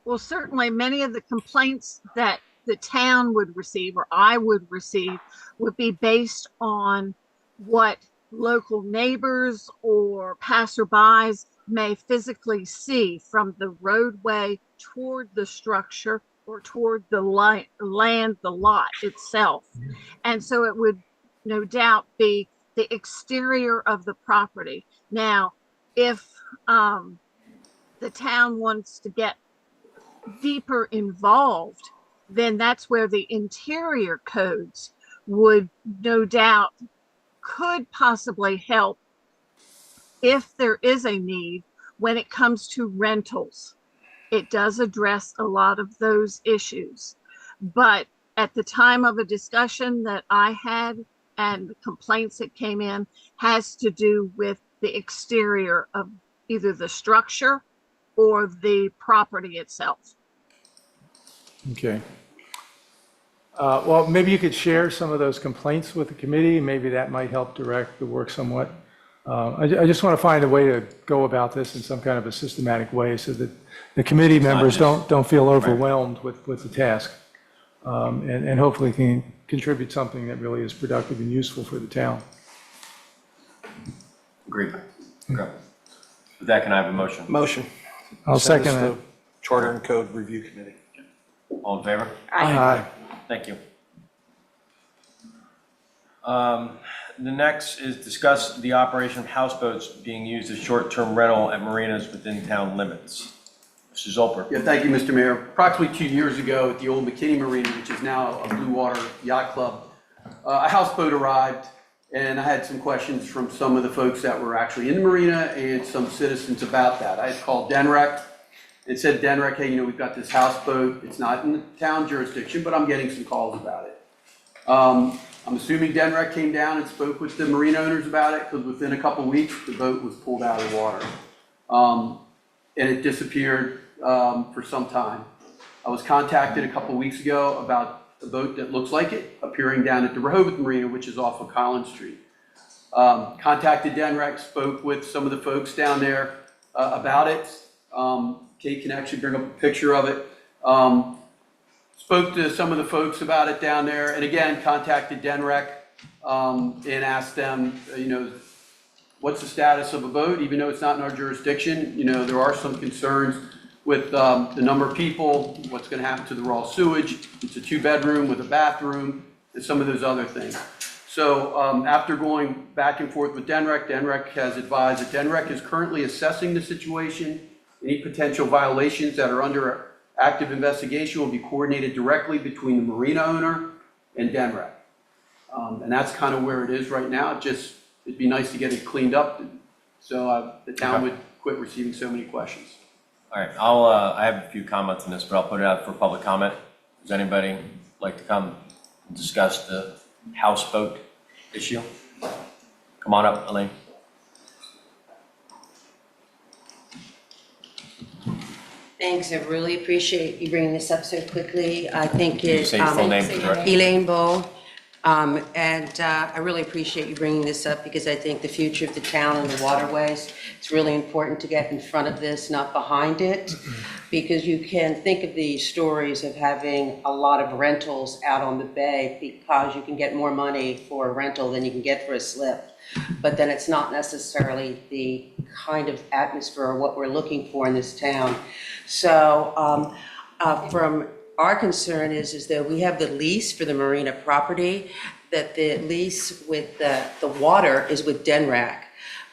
Well, certainly many of the complaints that the town would receive or I would receive would be based on what local neighbors or passerbys may physically see from the roadway toward the structure or toward the land, the lot itself. And so it would no doubt be the exterior of the property. Now, if the town wants to get deeper involved, then that's where the interior codes would no doubt could possibly help if there is a need when it comes to rentals. It does address a lot of those issues. But at the time of a discussion that I had and the complaints that came in has to do with the exterior of either the structure or the property itself. Okay. Well, maybe you could share some of those complaints with the committee. Maybe that might help direct the work somewhat. I just want to find a way to go about this in some kind of a systematic way so that the committee members don't feel overwhelmed with the task, and hopefully can contribute something that really is productive and useful for the town. Agreed. Okay. With that, can I have a motion? Motion. I'll Send this second to Charter and Code Review Committee. All in favor? Aye. Thank you. The next is discuss the operation of houseboats being used as short-term rental at marinas within town limits. Mr. Zolper. Yeah, thank you, Mr. Mayor. Approximately 2 years ago at the old McKinney Marina, which is now a Blue Water Yacht Club, a houseboat arrived, and I had some questions from some of the folks that were actually in the marina and some citizens about that. I had called DENREC and said, DENREC, hey, we've got this houseboat. It's not in the town jurisdiction, but I'm getting some calls about it. I'm assuming Denrec came down and spoke with the marina owners about it, because within a couple weeks, the boat was pulled out of the water. And it disappeared for some time. I was contacted a couple weeks ago about a boat that looks like it appearing down at the Rehoboth Marina, which is off of Collins Street. Contacted Denrec, spoke with some of the folks down there about it. Kate can actually bring up a picture of it. Spoke to some of the folks about it down there, and again, contacted Denrec and asked them, what's the status of a boat, even though it's not in our jurisdiction. There are some concerns with the number of people, what's going to happen to the raw sewage. It's a 2-bedroom with a bathroom, and some of those other things. So after going back and forth with Denrec, Denrec has advised that Denrec is currently assessing the situation. Any potential violations that are under active investigation will be coordinated directly between the marina owner and Denrec. And that's kind of where it is right now. It'd be nice to get it cleaned up so the town would quit receiving so many questions. All right, I have a few comments on this, but I'll put it out for public comment. Does anybody like to come and discuss the houseboat issue? Come on up, Elaine. Thanks, I really appreciate you bringing this up so quickly. I think Can you say your full name for the record? Elaine Bowe. I really appreciate you bringing this up because I think the future of the town and the waterways, it's really important to get in front of this, not behind it. Because you can think of the stories of having a lot of rentals out on the bay because you can get more money for a rental than you can get for a slip. But then it's not necessarily the kind of atmosphere or what we're looking for in this town. So from our concern is that we have the lease for the marina property, that the lease with the water is with Denrec,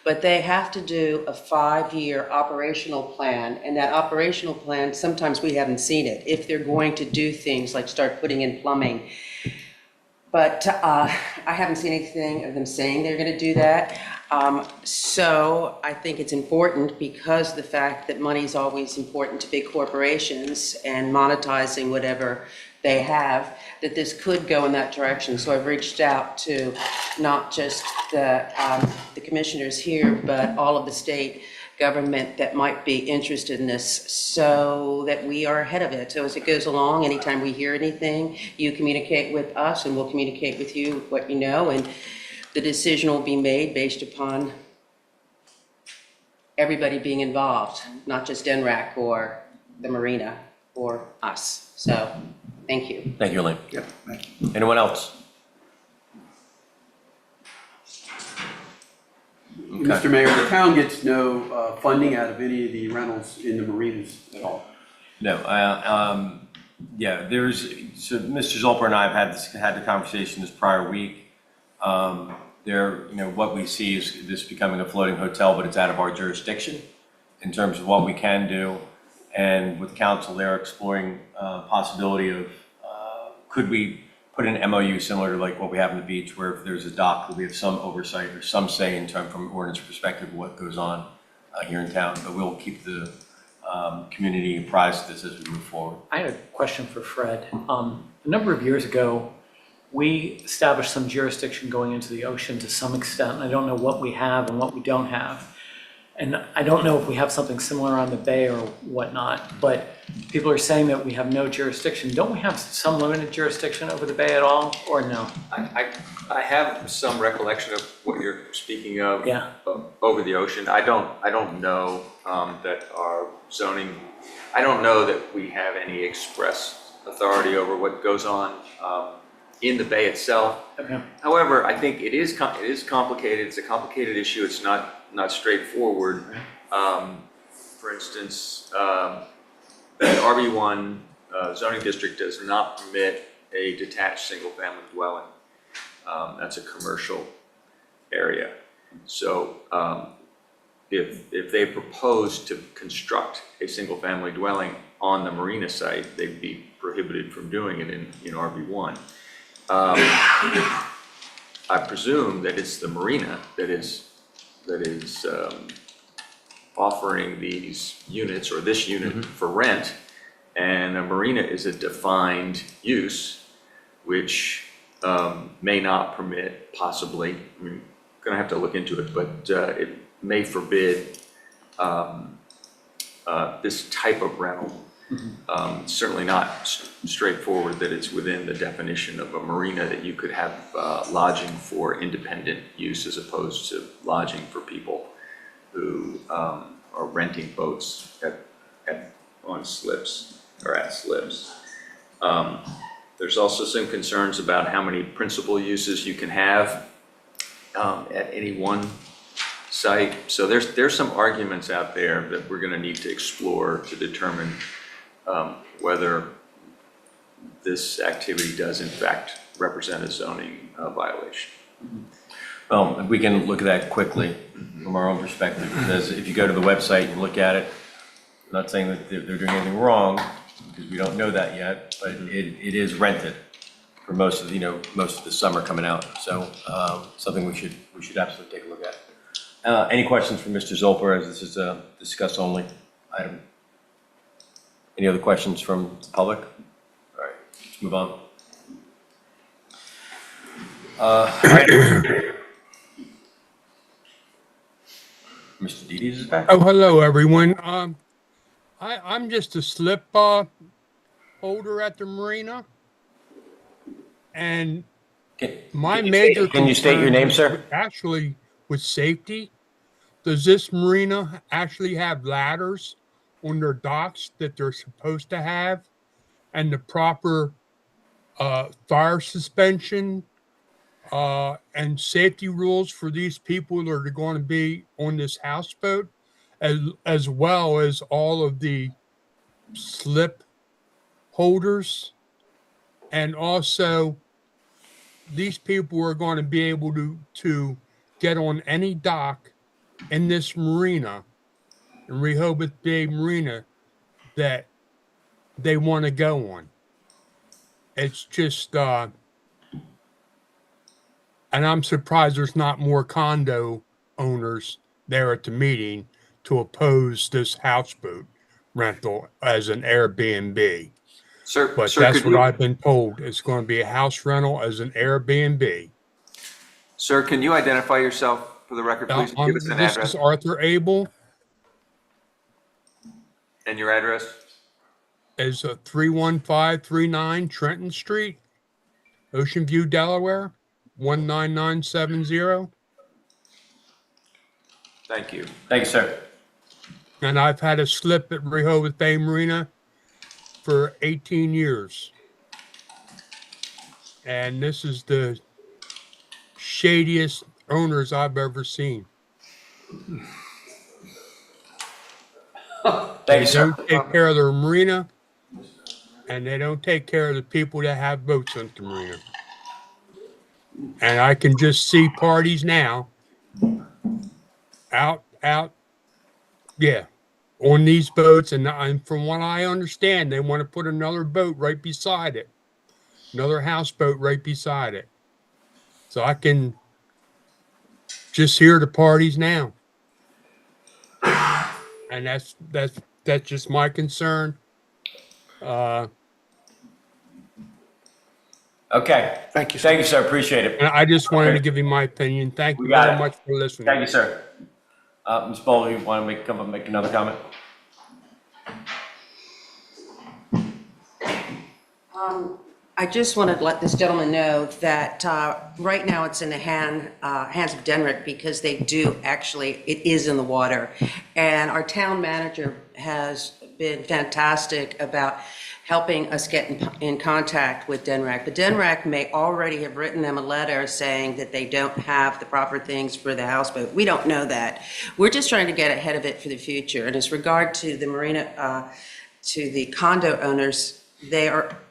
but they have to do a 5-year operational plan, and that operational plan, sometimes we haven't seen it, if they're going to do things like start putting in plumbing. But I haven't seen anything of them saying they're going to do that. So I think it's important because the fact that money is always important to big corporations and monetizing whatever they have, that this could go in that direction. So I've reached out to not just the commissioners here, but all of the state government that might be interested in this so that we are ahead of it. So as it goes along, anytime we hear anything, you communicate with us and we'll communicate with you what you know, and the decision will be made based upon everybody being involved, not just Denrec or the marina or us. So, thank you. Thank you, Elaine. Yep, thank you. Anyone else? Mr. Mayor, the town gets no funding out of any of the rentals in the marinas at all. No, yeah, so Mr. Zolper and I have had the conversation this prior week. What we see is this becoming a floating hotel, but it's out of our jurisdiction in terms of what we can do. And with council, they're exploring possibility of, could we put an MOU similar to like what we have in the beach, where if there's a dock, we have some oversight or some say in terms from ordinance perspective of what goes on here in town. But we'll keep the community apprised of this as we move forward. I had a question for Fred. A number of years ago, we established some jurisdiction going into the ocean to some extent. I don't know what we have and what we don't have. And I don't know if we have something similar on the bay or whatnot, but people are saying that we have no jurisdiction. Don't we have some limited jurisdiction over the bay at all, or no? I have some recollection of what you're speaking of. Yeah. Over the ocean. I don't know that our zoning, I don't know that we have any express authority over what goes on in the bay itself. Okay. However, I think it is complicated. It's a complicated issue. It's not straightforward. For instance, the RB1 zoning district does not permit a detached single-family dwelling. That's a commercial area. So if they propose to construct a single-family dwelling on the marina site, they'd be prohibited from doing it in RB1. I presume that it's the marina that is offering these units or this unit for rent, and a marina is a defined use, which may not permit, possibly, I mean, gonna have to look into it, but it may forbid this type of rental. Certainly not straightforward that it's within the definition of a marina, that you could have lodging for independent use as opposed to lodging for people who are renting boats on slips or at slips. There's also some concerns about how many principal uses you can have at any one site. So there's some arguments out there that we're going to need to explore to determine whether this activity does in fact represent a zoning violation. Well, we can look at that quickly from our own perspective, because if you go to the website and look at it, I'm not saying that they're doing anything wrong, because we don't know that yet, but it is rented for most of the summer coming out. So something we should absolutely take a look at. Any questions for Mr. Zolper, as this is a discuss only item? Any other questions from the public? All right, let's move on. Mr. Dedes is back. Oh, hello, everyone. I'm just a slip holder at the marina, and my major can you state your name, sir? Actually, with safety, does this marina actually have ladders on their docks that they're supposed to have, and the proper fire suspension and safety rules for these people that are going to be on this houseboat, as well as all of the slip holders? And also, these people are going to be able to get on any dock in this marina, in Rehoboth Bay Marina, that they want to go on. It's just, and I'm surprised there's not more condo owners there at the meeting to oppose this houseboat rental as an Airbnb. Sir, But sir, that's could what you- I've been told. It's going to be a house rental as an Airbnb. Sir, can you identify yourself for the record, please? Give us an This address is Arthur Abel. and your address. Is 31539 Trenton Street, Ocean View, Delaware, 19970. Thank you. Thank you, sir. And I've had a slip at Rehoboth Bay Marina for 18 years. And this is the shadiest owners I've ever seen. Thank you, sir. They don't take care of their marina, and they don't take care of the people that have boats on the marina. And I can just see parties now out, yeah, on these boats. And from what I understand, they want to put another boat right beside it, another houseboat right beside it. So I can just hear the parties now. And that's just my concern. Okay. Thank you, sir. Thank you, sir. Appreciate it. And I just wanted to give you my opinion. Thank you We got very it. much for listening. Thank you, sir. Ms. Bowler, you want to come up and make another comment? I just want to let this gentleman know that right now it's in the hands of Denrick, because they do actually, it is in the water. And our town manager has been fantastic about helping us get in contact with Denrick. But Denrick may already have written them a letter saying that they don't have the proper things for the houseboat. We don't know that. We're just trying to get ahead of it for the future. And as regard to the marina, to the condo owners,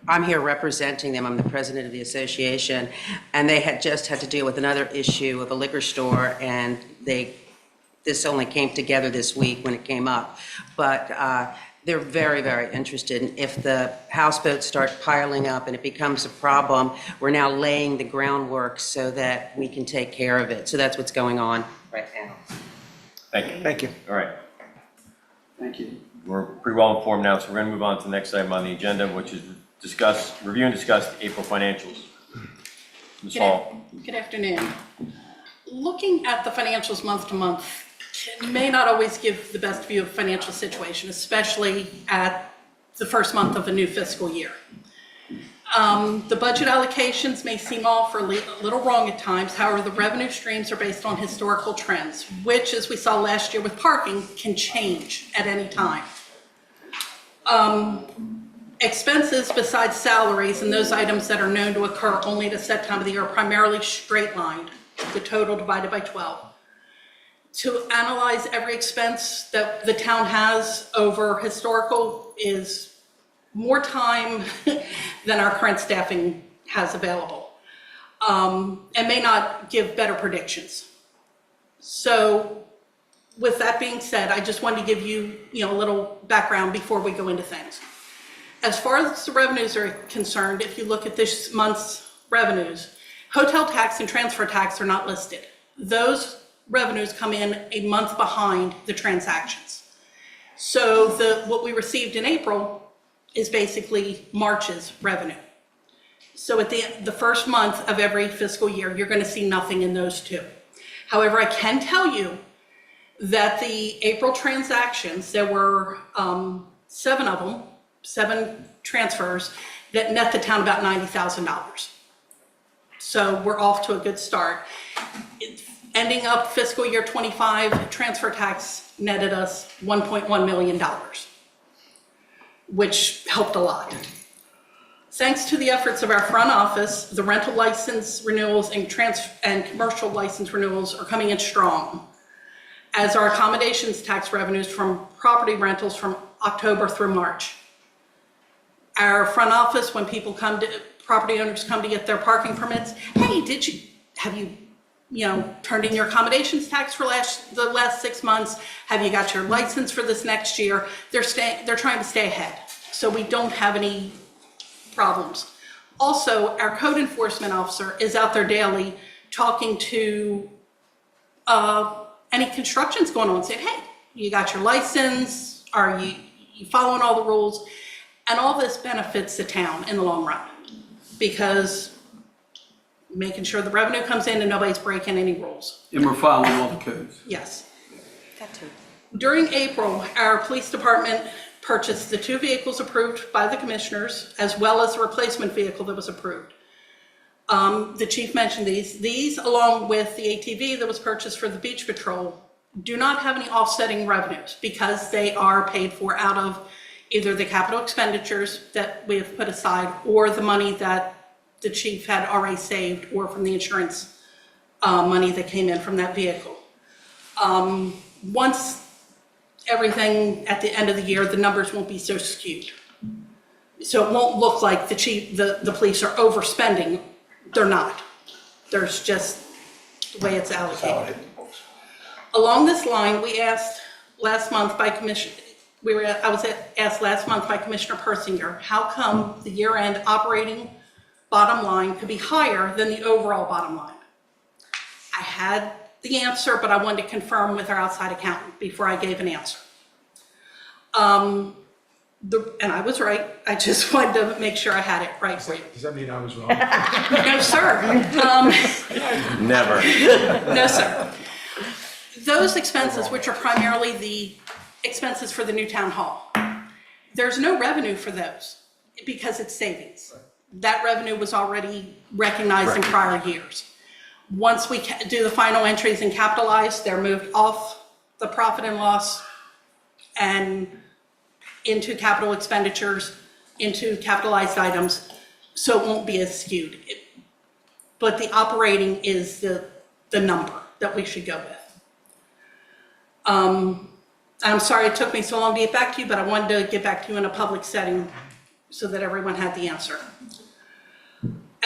I'm here representing them. I'm the president of the association, and they had just had to deal with another issue of a liquor store, and this only came together this week when it came up. But they're very, very interested. And if the houseboats start piling up and it becomes a problem, we're now laying the groundwork so that we can take care of it. So that's what's going on right now. Thank you. Thank you. All right. Thank you. We're pretty well informed now, so we're going to move on to the next item on the agenda, which is review and discuss the April financials. Ms. Good Hall. Good afternoon. Looking at the financials month to month may not always give the best view of financial situation, especially at the first month of a new fiscal year. The budget allocations may seem off or a little wrong at times. However, the revenue streams are based on historical trends, which, as we saw last year with parking, can change at any time. Expenses besides salaries and those items that are known to occur only at a set time of the year are primarily straight lined, the total divided by 12. To analyze every expense that the town has over historical is more time than our current staffing has available, and may not give better predictions. So with that being said, I just wanted to give you, a little background before we go into things. As far as the revenues are concerned, if you look at this month's revenues, hotel tax and transfer tax are not listed. Those revenues come in a month behind the transactions. So what we received in April is basically March's revenue. So at the first month of every fiscal year, you're going to see nothing in those two. However, I can tell you that the April transactions, there were 7 of them, 7 transfers that net the town about $90,000. So we're off to a good start. Ending up fiscal year 25, transfer tax netted us $1.1 million, which helped a lot. Thanks to the efforts of our front office, the rental license renewals and commercial license renewals are coming in strong, as our accommodations tax revenues from property rentals from October through March. Our front office, when property owners come to get their parking permits, hey, have you turned in your accommodations tax for the last 6 months? Have you got your license for this next year? They're trying to stay ahead, so we don't have any problems. Also, our code enforcement officer is out there daily talking to any constructions going on, saying, hey, you got your license? Are you following all the rules? And all this benefits the town in the long run, because making sure the revenue comes in and nobody's breaking any rules. And we're following all the codes. Yes. That too. During April, our police department purchased the 2 vehicles approved by the commissioners, as well as the replacement vehicle that was approved. The chief mentioned these. These, along with the ATV that was purchased for the beach patrol, do not have any offsetting revenues because they are paid for out of either the capital expenditures that we have put aside or the money that the chief had already saved, or from the insurance money that came in from that vehicle. Once everything at the end of the year, the numbers won't be so skewed. So it won't look like the police are overspending. They're not. There's just the way it's allocated. Along this line, we asked last month by I was asked last month by Commissioner Persinger, how come the year-end operating bottom line could be higher than the overall bottom line? I had the answer, but I wanted to confirm with our outside accountant before I gave an answer. And I was right. I just wanted to make sure I had it right for you. Does that mean I was wrong? No, sir. Never. No, sir. Those expenses, which are primarily the expenses for the new town hall, there's no revenue for those because it's savings. That revenue was already recognized in prior years. Once we do the final entries and capitalize, they're moved off the profit and loss and into capital expenditures, into capitalized items, so it won't be as skewed. But the operating is the number that we should go with. I'm sorry it took me so long to get back to you, but I wanted to get back to you in a public setting so that everyone had the answer.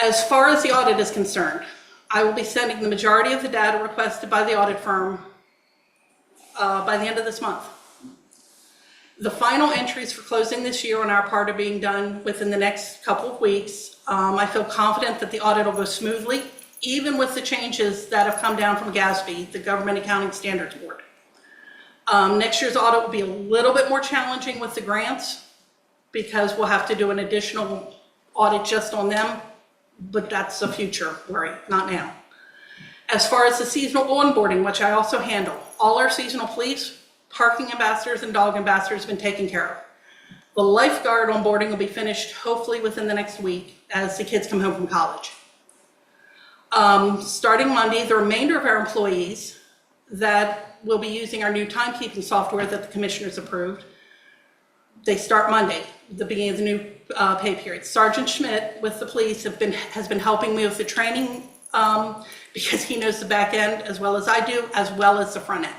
As far as the audit is concerned, I will be sending the majority of the data requested by the audit firm by the end of this month. The final entries for closing this year on our part are being done within the next couple of weeks. I feel confident that the audit will go smoothly, even with the changes that have come down from GASB, the Government Accounting Standards Board. Next year's audit will be a little bit more challenging with the grants because we'll have to do an additional audit just on them but that's a future worry, not now. As far as the seasonal onboarding, which I also handle, all our seasonal police, parking ambassadors, and dog ambassadors have been taken care of. The lifeguard onboarding will be finished hopefully within the next week as the kids come home from college. Starting Monday, the remainder of our employees that will be using our new timekeeping software that the commissioners approved, they start Monday, the beginning of the new pay period. Sergeant Schmidt with the police has been helping me with the training because he knows the back end as well as I do, as well as the front end.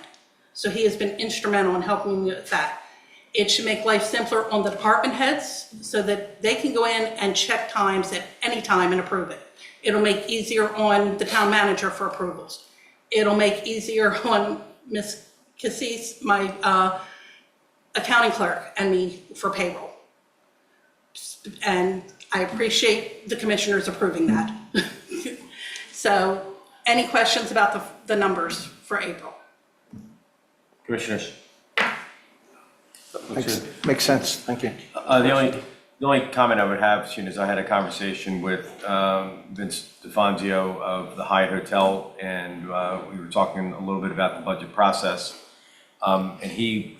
So he has been instrumental in helping me with that. It should make life simpler on the department heads so that they can go in and check times at any time and approve it. It'll make easier on the town manager for approvals. It'll make easier on Ms. Cassis, my accounting clerk, and me for payroll. And I appreciate the commissioners approving that. So, any questions about the numbers for April? Commissioners? Makes sense, thank you. The only comment I would have, Sheena, is I had a conversation with Vince DeFanzio of the Hyatt Hotel, and we were talking a little bit about the budget process. And he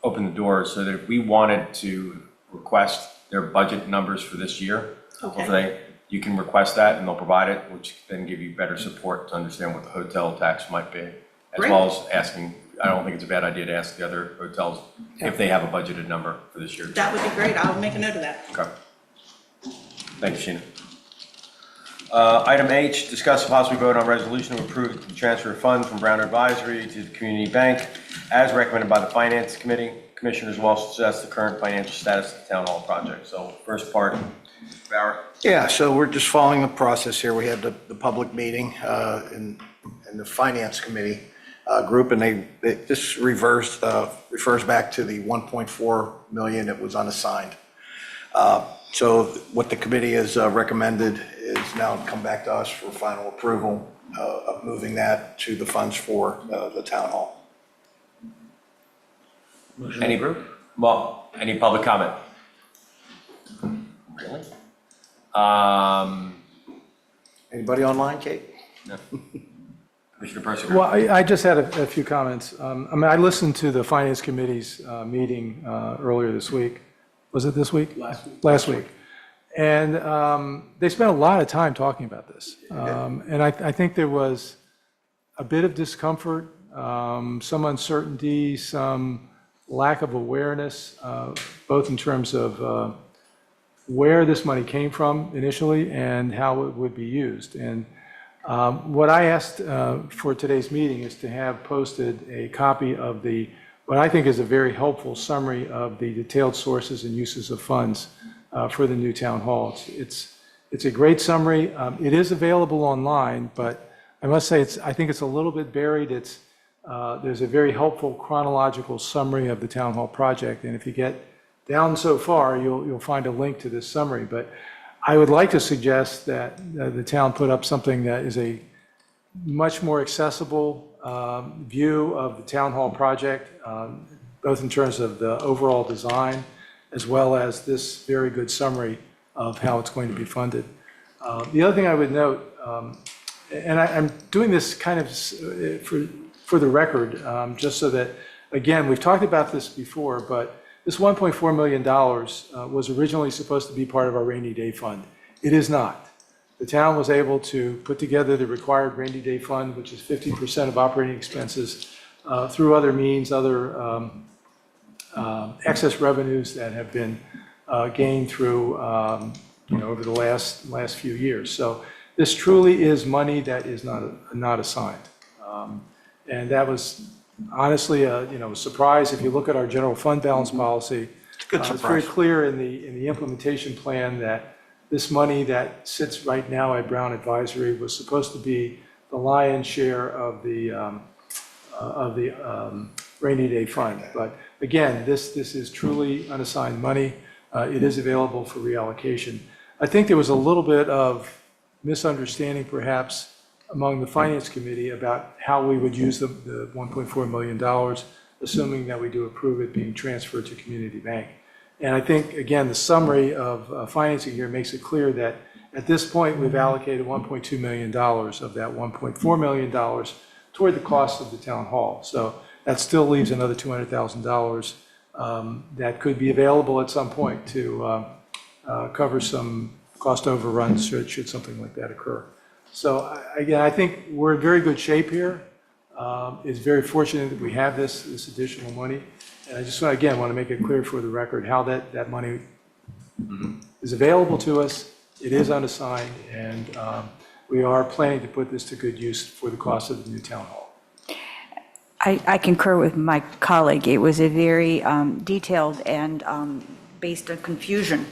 opened the door so that if we wanted to request their budget numbers for this year, Okay. you can request that and they'll provide it, which then give you better support to understand what the hotel tax might be, as Great. well as asking. I don't think it's a bad idea to ask the other hotels if they have a budgeted number for this year. That would be great. I'll make a note of that. Okay. Thank you, Sheena. Item H, discuss and possibly vote on resolution to approve the transfer of funds from Brown Advisory to the Community Bank as recommended by the Finance Committee. Commissioners will also assess the current financial status of the Town Hall project. So first part, Bauer. Yeah, so we're just following the process here. We had the public meeting in the Finance Committee group, and this refers back to the 1.4 million that was unassigned. So what the committee has recommended is now come back to us for final approval of moving that to the funds for the Town Hall. Any public comment? Really? Anybody online, Kate? No. Commissioner Percy. Well, I just had a few comments. I mean, I listened to the Finance Committee's meeting earlier this week. Was it this week? Last week. And they spent a lot of time talking about this. And I think there was a bit of discomfort, some uncertainty, some lack of awareness, both in terms of where this money came from initially and how it would be used. And what I asked for today's meeting is to have posted a copy of what I think is a very helpful summary of the detailed sources and uses of funds for the new town hall. It's a great summary. It is available online, but I must say I think it's a little bit buried. There's a very helpful chronological summary of the town hall project, and if you get down so far, you'll find a link to this summary. But I would like to suggest that the town put up something that is a much more accessible view of the town hall project, both in terms of the overall design, as well as this very good summary of how it's going to be funded. The other thing I would note, and I'm doing this kind of for the record, just so that, again, we've talked about this before, but this $1.4 million was originally supposed to be part of our rainy day fund. It is not. The town was able to put together the required rainy day fund, which is 50% of operating expenses, through other means, other excess revenues that have been gained through, over the last few years. So this truly is money that is not assigned. And that was honestly a surprise. If you look at our general fund balance policy, it's very clear in the implementation plan that this money that sits right now at Brown Advisory was supposed to be the lion's share of the rainy day fund. But again, this is truly unassigned money. It is available for reallocation. I think there was a little bit of misunderstanding perhaps among the Finance Committee about how we would use the $1.4 million, assuming that we do approve it being transferred to Community Bank. And I think, again, the summary of financing here makes it clear that At this point, we've allocated $1.2 million of that $1.4 million toward the cost of the town hall. So that still leaves another $200,000 that could be available at some point to cover some cost overruns should something like that occur. So again, I think we're in very good shape here. It's very fortunate that we have this additional money. And I just, again, want to make it clear for the record how that money is available to us. It is unassigned, and we are planning to put this to good use for the cost of the new town hall. I concur with my colleague. It was a very detailed and based on confusion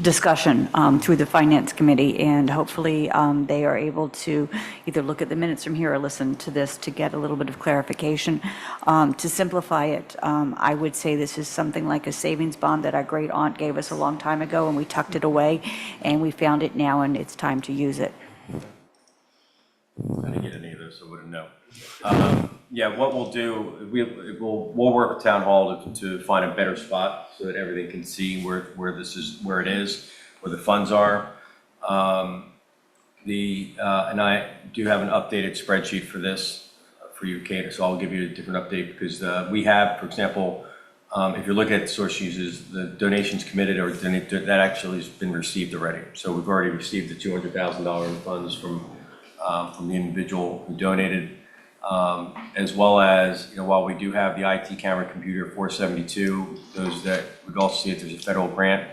discussion through the Finance Committee, and hopefully they are able to either look at the minutes from here or listen to this to get a little bit of clarification. To simplify it, I would say this is something like a savings bond that our great aunt gave us a long time ago, and we tucked it away, and we found it now, and it's time to use it. I didn't get any of those, so I wouldn't know. Yeah, what we'll do, we'll work with Town Hall to find a better spot so that everything can see where it is, where the funds are. And I do have an updated spreadsheet for this, for you, Kate, so I'll give you a different update because we have, for example, if you're looking at source uses, the donations committed or that actually has been received already. So we've already received the $200,000 in funds from the individual who donated. As well as, while we do have the IT camera computer 472, those that would also see if there's a federal grant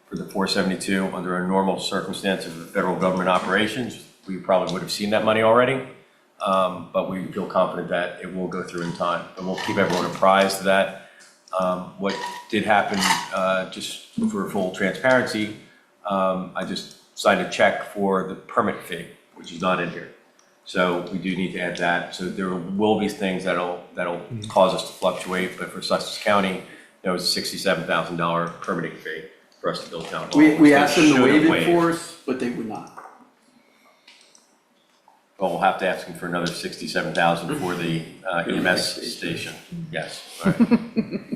for the 472 under a normal circumstance of the federal government operations, we probably would have seen that money already. But we feel confident that it will go through in time, and we'll keep everyone apprised of that. What did happen, just for full transparency, I just signed a check for the permit fee, which is not in here. So we do need to add that. So there will be things that'll cause us to fluctuate, but for Sussex County, there was a $67,000 permitting fee for us to build town hall. We asked them to waive it for us, but they would not. Well, we'll have to ask them for another $67,000 for the EMS station. Yes. All right.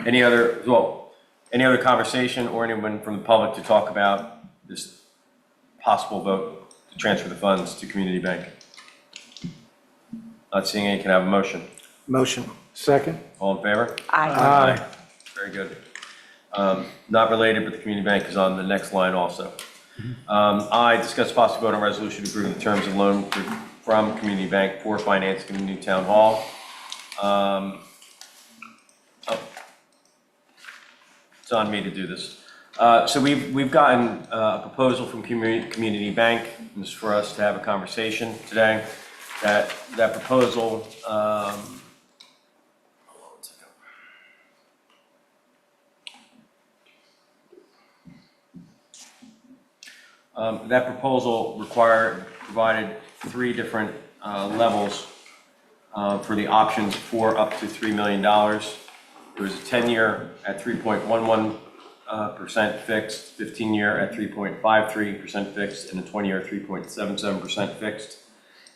Any other conversation or anyone from the public to talk about this possible vote to transfer the funds to Community Bank? Not seeing any, can I have a motion? Motion. Second? All in favor? Aye. Very good. Not related, but the community bank is on the next line also. I discuss possible vote on resolution approving the terms of loan from Community Bank for financing the new town hall. It's on me to do this. So we've gotten a proposal from Community Bank. This is for us to have a conversation today. That proposal, hold on one second. That proposal provided three different levels for the options for up to $3 million. There was a 10-year at 3.11% fixed, 15-year at 3.53% fixed, and a 20-year at 3.77% fixed.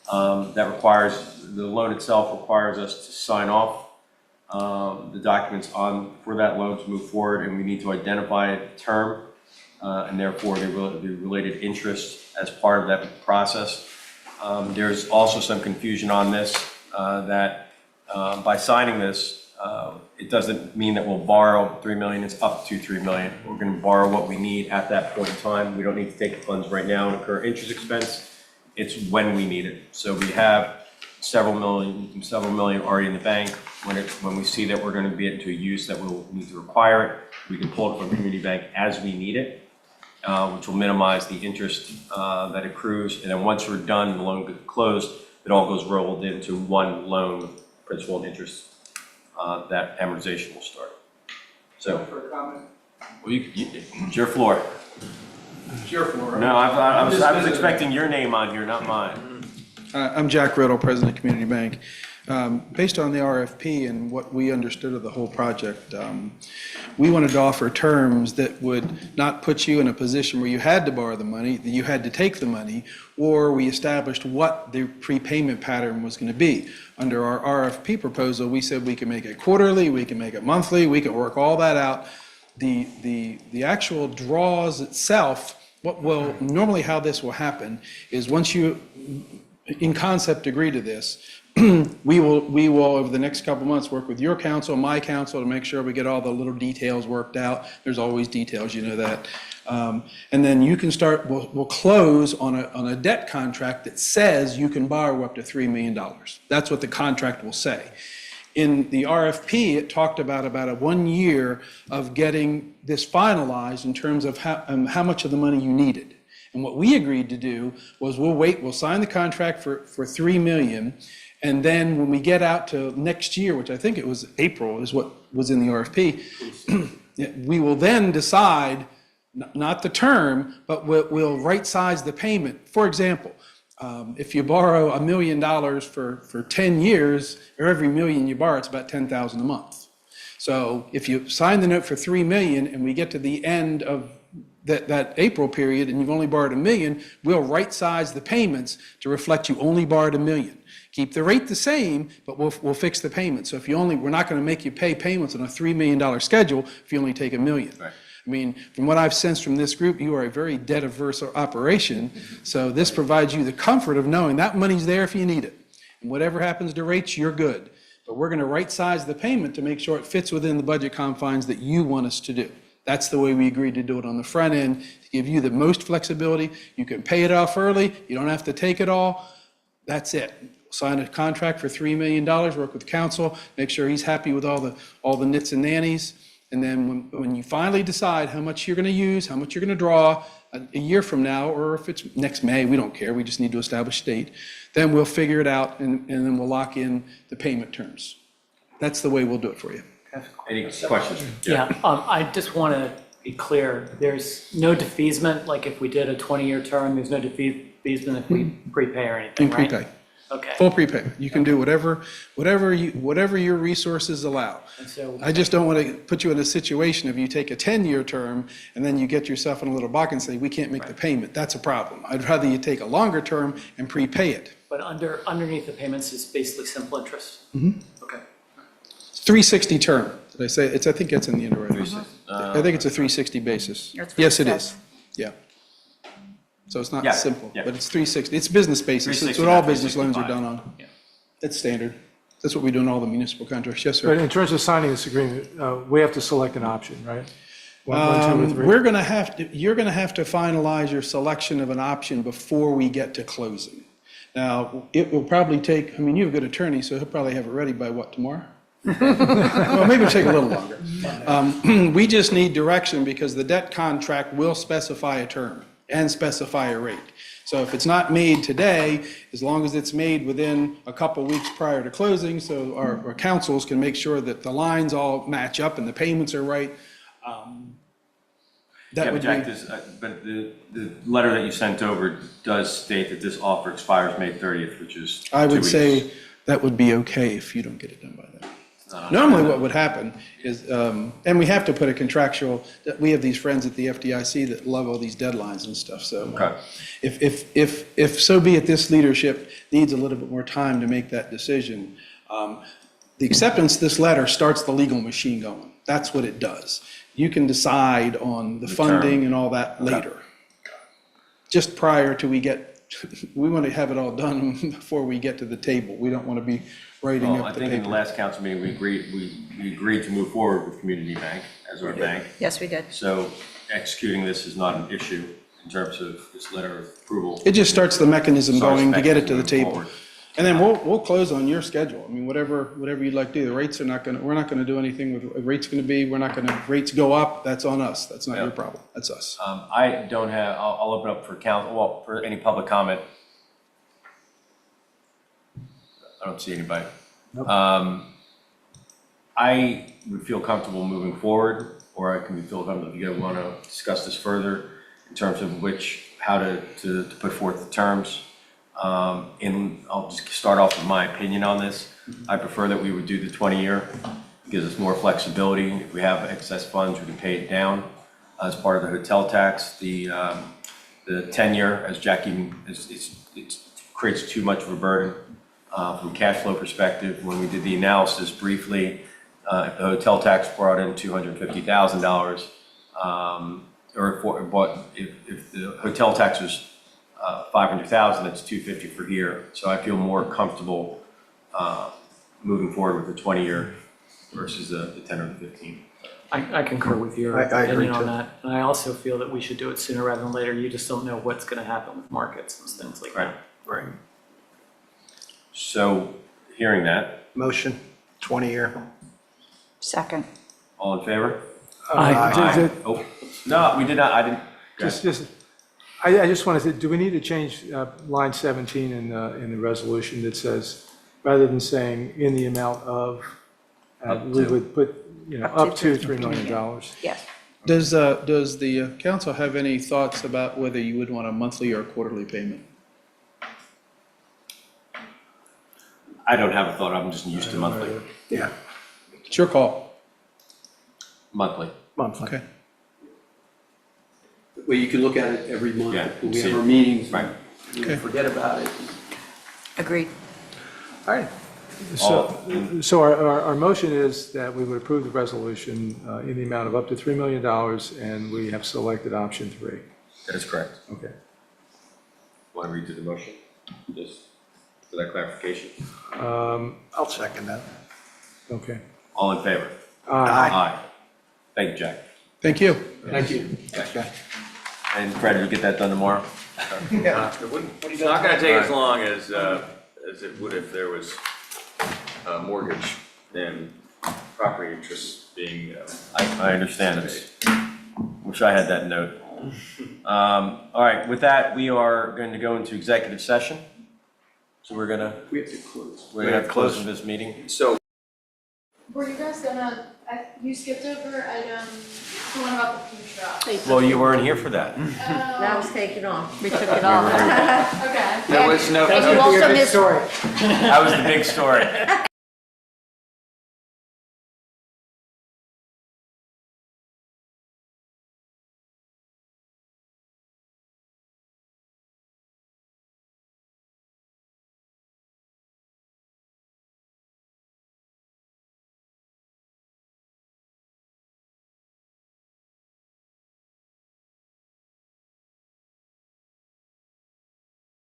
The loan itself requires us to sign off the documents for that loan to move forward, and we need to identify a term and therefore the related interest as part of that process. There's also some confusion on this that by signing this, it doesn't mean that we'll borrow $3 million, it's up to $3 million. We're going to borrow what we need at that point in time. We don't need to take the funds right now and incur interest expense. It's when we need it. So we have several million already in the bank. When we see that we're going to be into a use that we'll need to require it, we can pull it from Community Bank as we need it, which will minimize the interest that accrues. And then once we're done, the loan gets closed, it all goes rolled into one loan with principal and interest. That amortization will start. So, For a comment? well, it's your floor. It's your floor. No, I was expecting your name on here, not mine. I'm Jack Riddle, President of Community Bank. Based on the RFP and what we understood of the whole project, we wanted to offer terms that would not put you in a position where you had to borrow the money, that you had to take the money, or we established what the prepayment pattern was going to be. Under our RFP proposal, we said we can make it quarterly, we can make it monthly, we can work all that out. The actual draws itself normally how this will happen is once you, in concept, agree to this, we will, over the next couple months, work with your council, my council, to make sure we get all the little details worked out. There's always details, you know that. And then you can start, we'll close on a debt contract that says you can borrow up to $3 million. That's what the contract will say. In the RFP, it talked about a 1 year of getting this finalized in terms of how much of the money you needed. And what we agreed to do was we'll sign the contract for $3 million. And then when we get out to next year, which I think it was April is what was in the RFP, we will then decide, not the term, but we'll right-size the payment. For example, if you borrow $1 million for 10 years, or every million you borrow, it's about $10,000 a month. So if you sign the note for $3 million and we get to the end of that April period and you've only borrowed $1 million, we'll right-size the payments to reflect you only borrowed $1 million. Keep the rate the same, but we'll fix the payment. So if we're not going to make you pay payments on a $3 million schedule if you only take $1 million. Right. I mean, from what I've sensed from this group, you are a very debt-averse operation. So this provides you the comfort of knowing that money's there if you need it. And whatever happens to rates, you're good. But we're going to right-size the payment to make sure it fits within the budget confines that you want us to do. That's the way we agreed to do it on the front end, to give you the most flexibility. You can pay it off early. You don't have to take it all. That's it. Sign a contract for $3 million, work with council, make sure he's happy with all the nits and nannies. And then when you finally decide how much you're going to use, how much you're going to draw a year from now, or if it's next May, we don't care. We just need to establish date. Then we'll figure it out and then we'll lock in the payment terms. That's the way we'll do it for you. Any questions? Yeah, I just want to be clear, there's no defeasement, like if we did a 20-year term, there's no defeasement if we prepay or anything, In right? prepay. Okay. Full prepayment. You can do whatever your resources allow. And so, I just don't want to put you in a situation if you take a 10-year term and then you get yourself in a little box and say, we can't make the payment. That's a problem. I'd rather you take a longer term and prepay it. but underneath the payments is basically simple interest? Mhm. Okay. 360 term. Did I say, I think it's in the underwriting. I think it's a 360 basis. That's what Yes, it it says. is. Yeah. So it's not Yeah, simple, yeah. but it's 360. It's business basis. It's 360, what all not business loans are 365. done on. It's standard. That's what we do in all the municipal contracts. Yes, But sir. in terms of signing this agreement, we have to select an option, right? One, 2, or 3? You're going to have to finalize your selection of an option before we get to closing. Now, it will probably take, I mean, you have a good attorney, so he'll probably have it ready by what, tomorrow? Well, maybe it'll take a little longer. We just need direction because the debt contract will specify a term and specify a rate. So if it's not made today, as long as it's made within a couple weeks prior to closing, so our councils can make sure that the lines all match up and the payments are right. Yeah, That but would Jack, be, but the letter that you sent over does state that this offer expires May 30th, which is 2 I would weeks. say that would be okay if you don't get it done by then. Normally what would happen is, and we have to put a contractual, we have these friends at the FDIC that love all these deadlines and stuff, so. Okay. If so be it, this leadership needs a little bit more time to make that decision. The acceptance, this letter starts the legal machine going. That's what it does. You can decide on the funding and all that later. Just prior to we want to have it all done before we get to the table. We don't want to be writing Well, I up the think in the paper. last council meeting, we agreed to move forward with Community Bank as our bank. Yes, we did. So executing this is not an issue in terms of this letter of approval. It just starts the mechanism Starts going to get it to the mechanism table. forward. And then we'll close on your schedule. I mean, whatever you'd like to do. The rates are not going to, we're not going to do anything with, rates going to be, rates go up, that's on us. That's not your problem. That's us. I don't have, I'll open up for for any public comment. I don't see anybody. I would feel comfortable moving forward, or I can feel comfortable if you guys want to discuss this further in terms of how to put forth the terms. And I'll just start off with my opinion on this. I prefer that we would do the 20-year. Gives us more flexibility. If we have excess funds, we can pay it down as part of the hotel tax. The 10-year, as Jackie, it creates too much of a burden from a cash flow perspective. When we did the analysis briefly, if the hotel tax brought in $250,000, or if the hotel tax was 500,000, that's 250 for here. So I feel more comfortable moving forward with the 20-year versus the 10 or the 15. I concur with your I agree opinion on too. that. And I also feel that we should do it sooner rather than later. You just don't know what's going to happen with markets and things like that. Right. So, hearing that, Motion, 20-year. Second. all in favor? Aye. Oh, no, we did not, I didn't. I just wanted to, do we need to change line 17 in the resolution that says, rather than saying in the amount of, we would put, up to $3 million? Yes. Does the council have any thoughts about whether you would want a monthly or quarterly payment? I don't have a thought, I'm just used to monthly. Yeah, It's your call. Monthly. monthly. Okay. Well, you can look at it every month. Yeah, When we see have it. our meetings. Right. We Okay. forget about it. Agreed. All right. So our motion is that we would approve the resolution in the amount of up to $3 million, and we have selected option 3. That is correct. Okay. Want to read through the motion? Just for that clarification. I'll second that. Okay. All in favor? Aye. Thank you, Jack. Thank you. Thank you. Okay. And Fred, will you get that done tomorrow? It's not gonna take as long as it would if there was a mortgage and property interests being. I understand it. Wish I had that note. All right, with that, we are going to go into executive session. So We have to close. we're gonna have to close this meeting. So Were you guys gonna, you skipped over item, the one about the food truck? Well, you weren't here for that. That was taken off. We took it off. Okay. there was no. And you also missed That was the big story.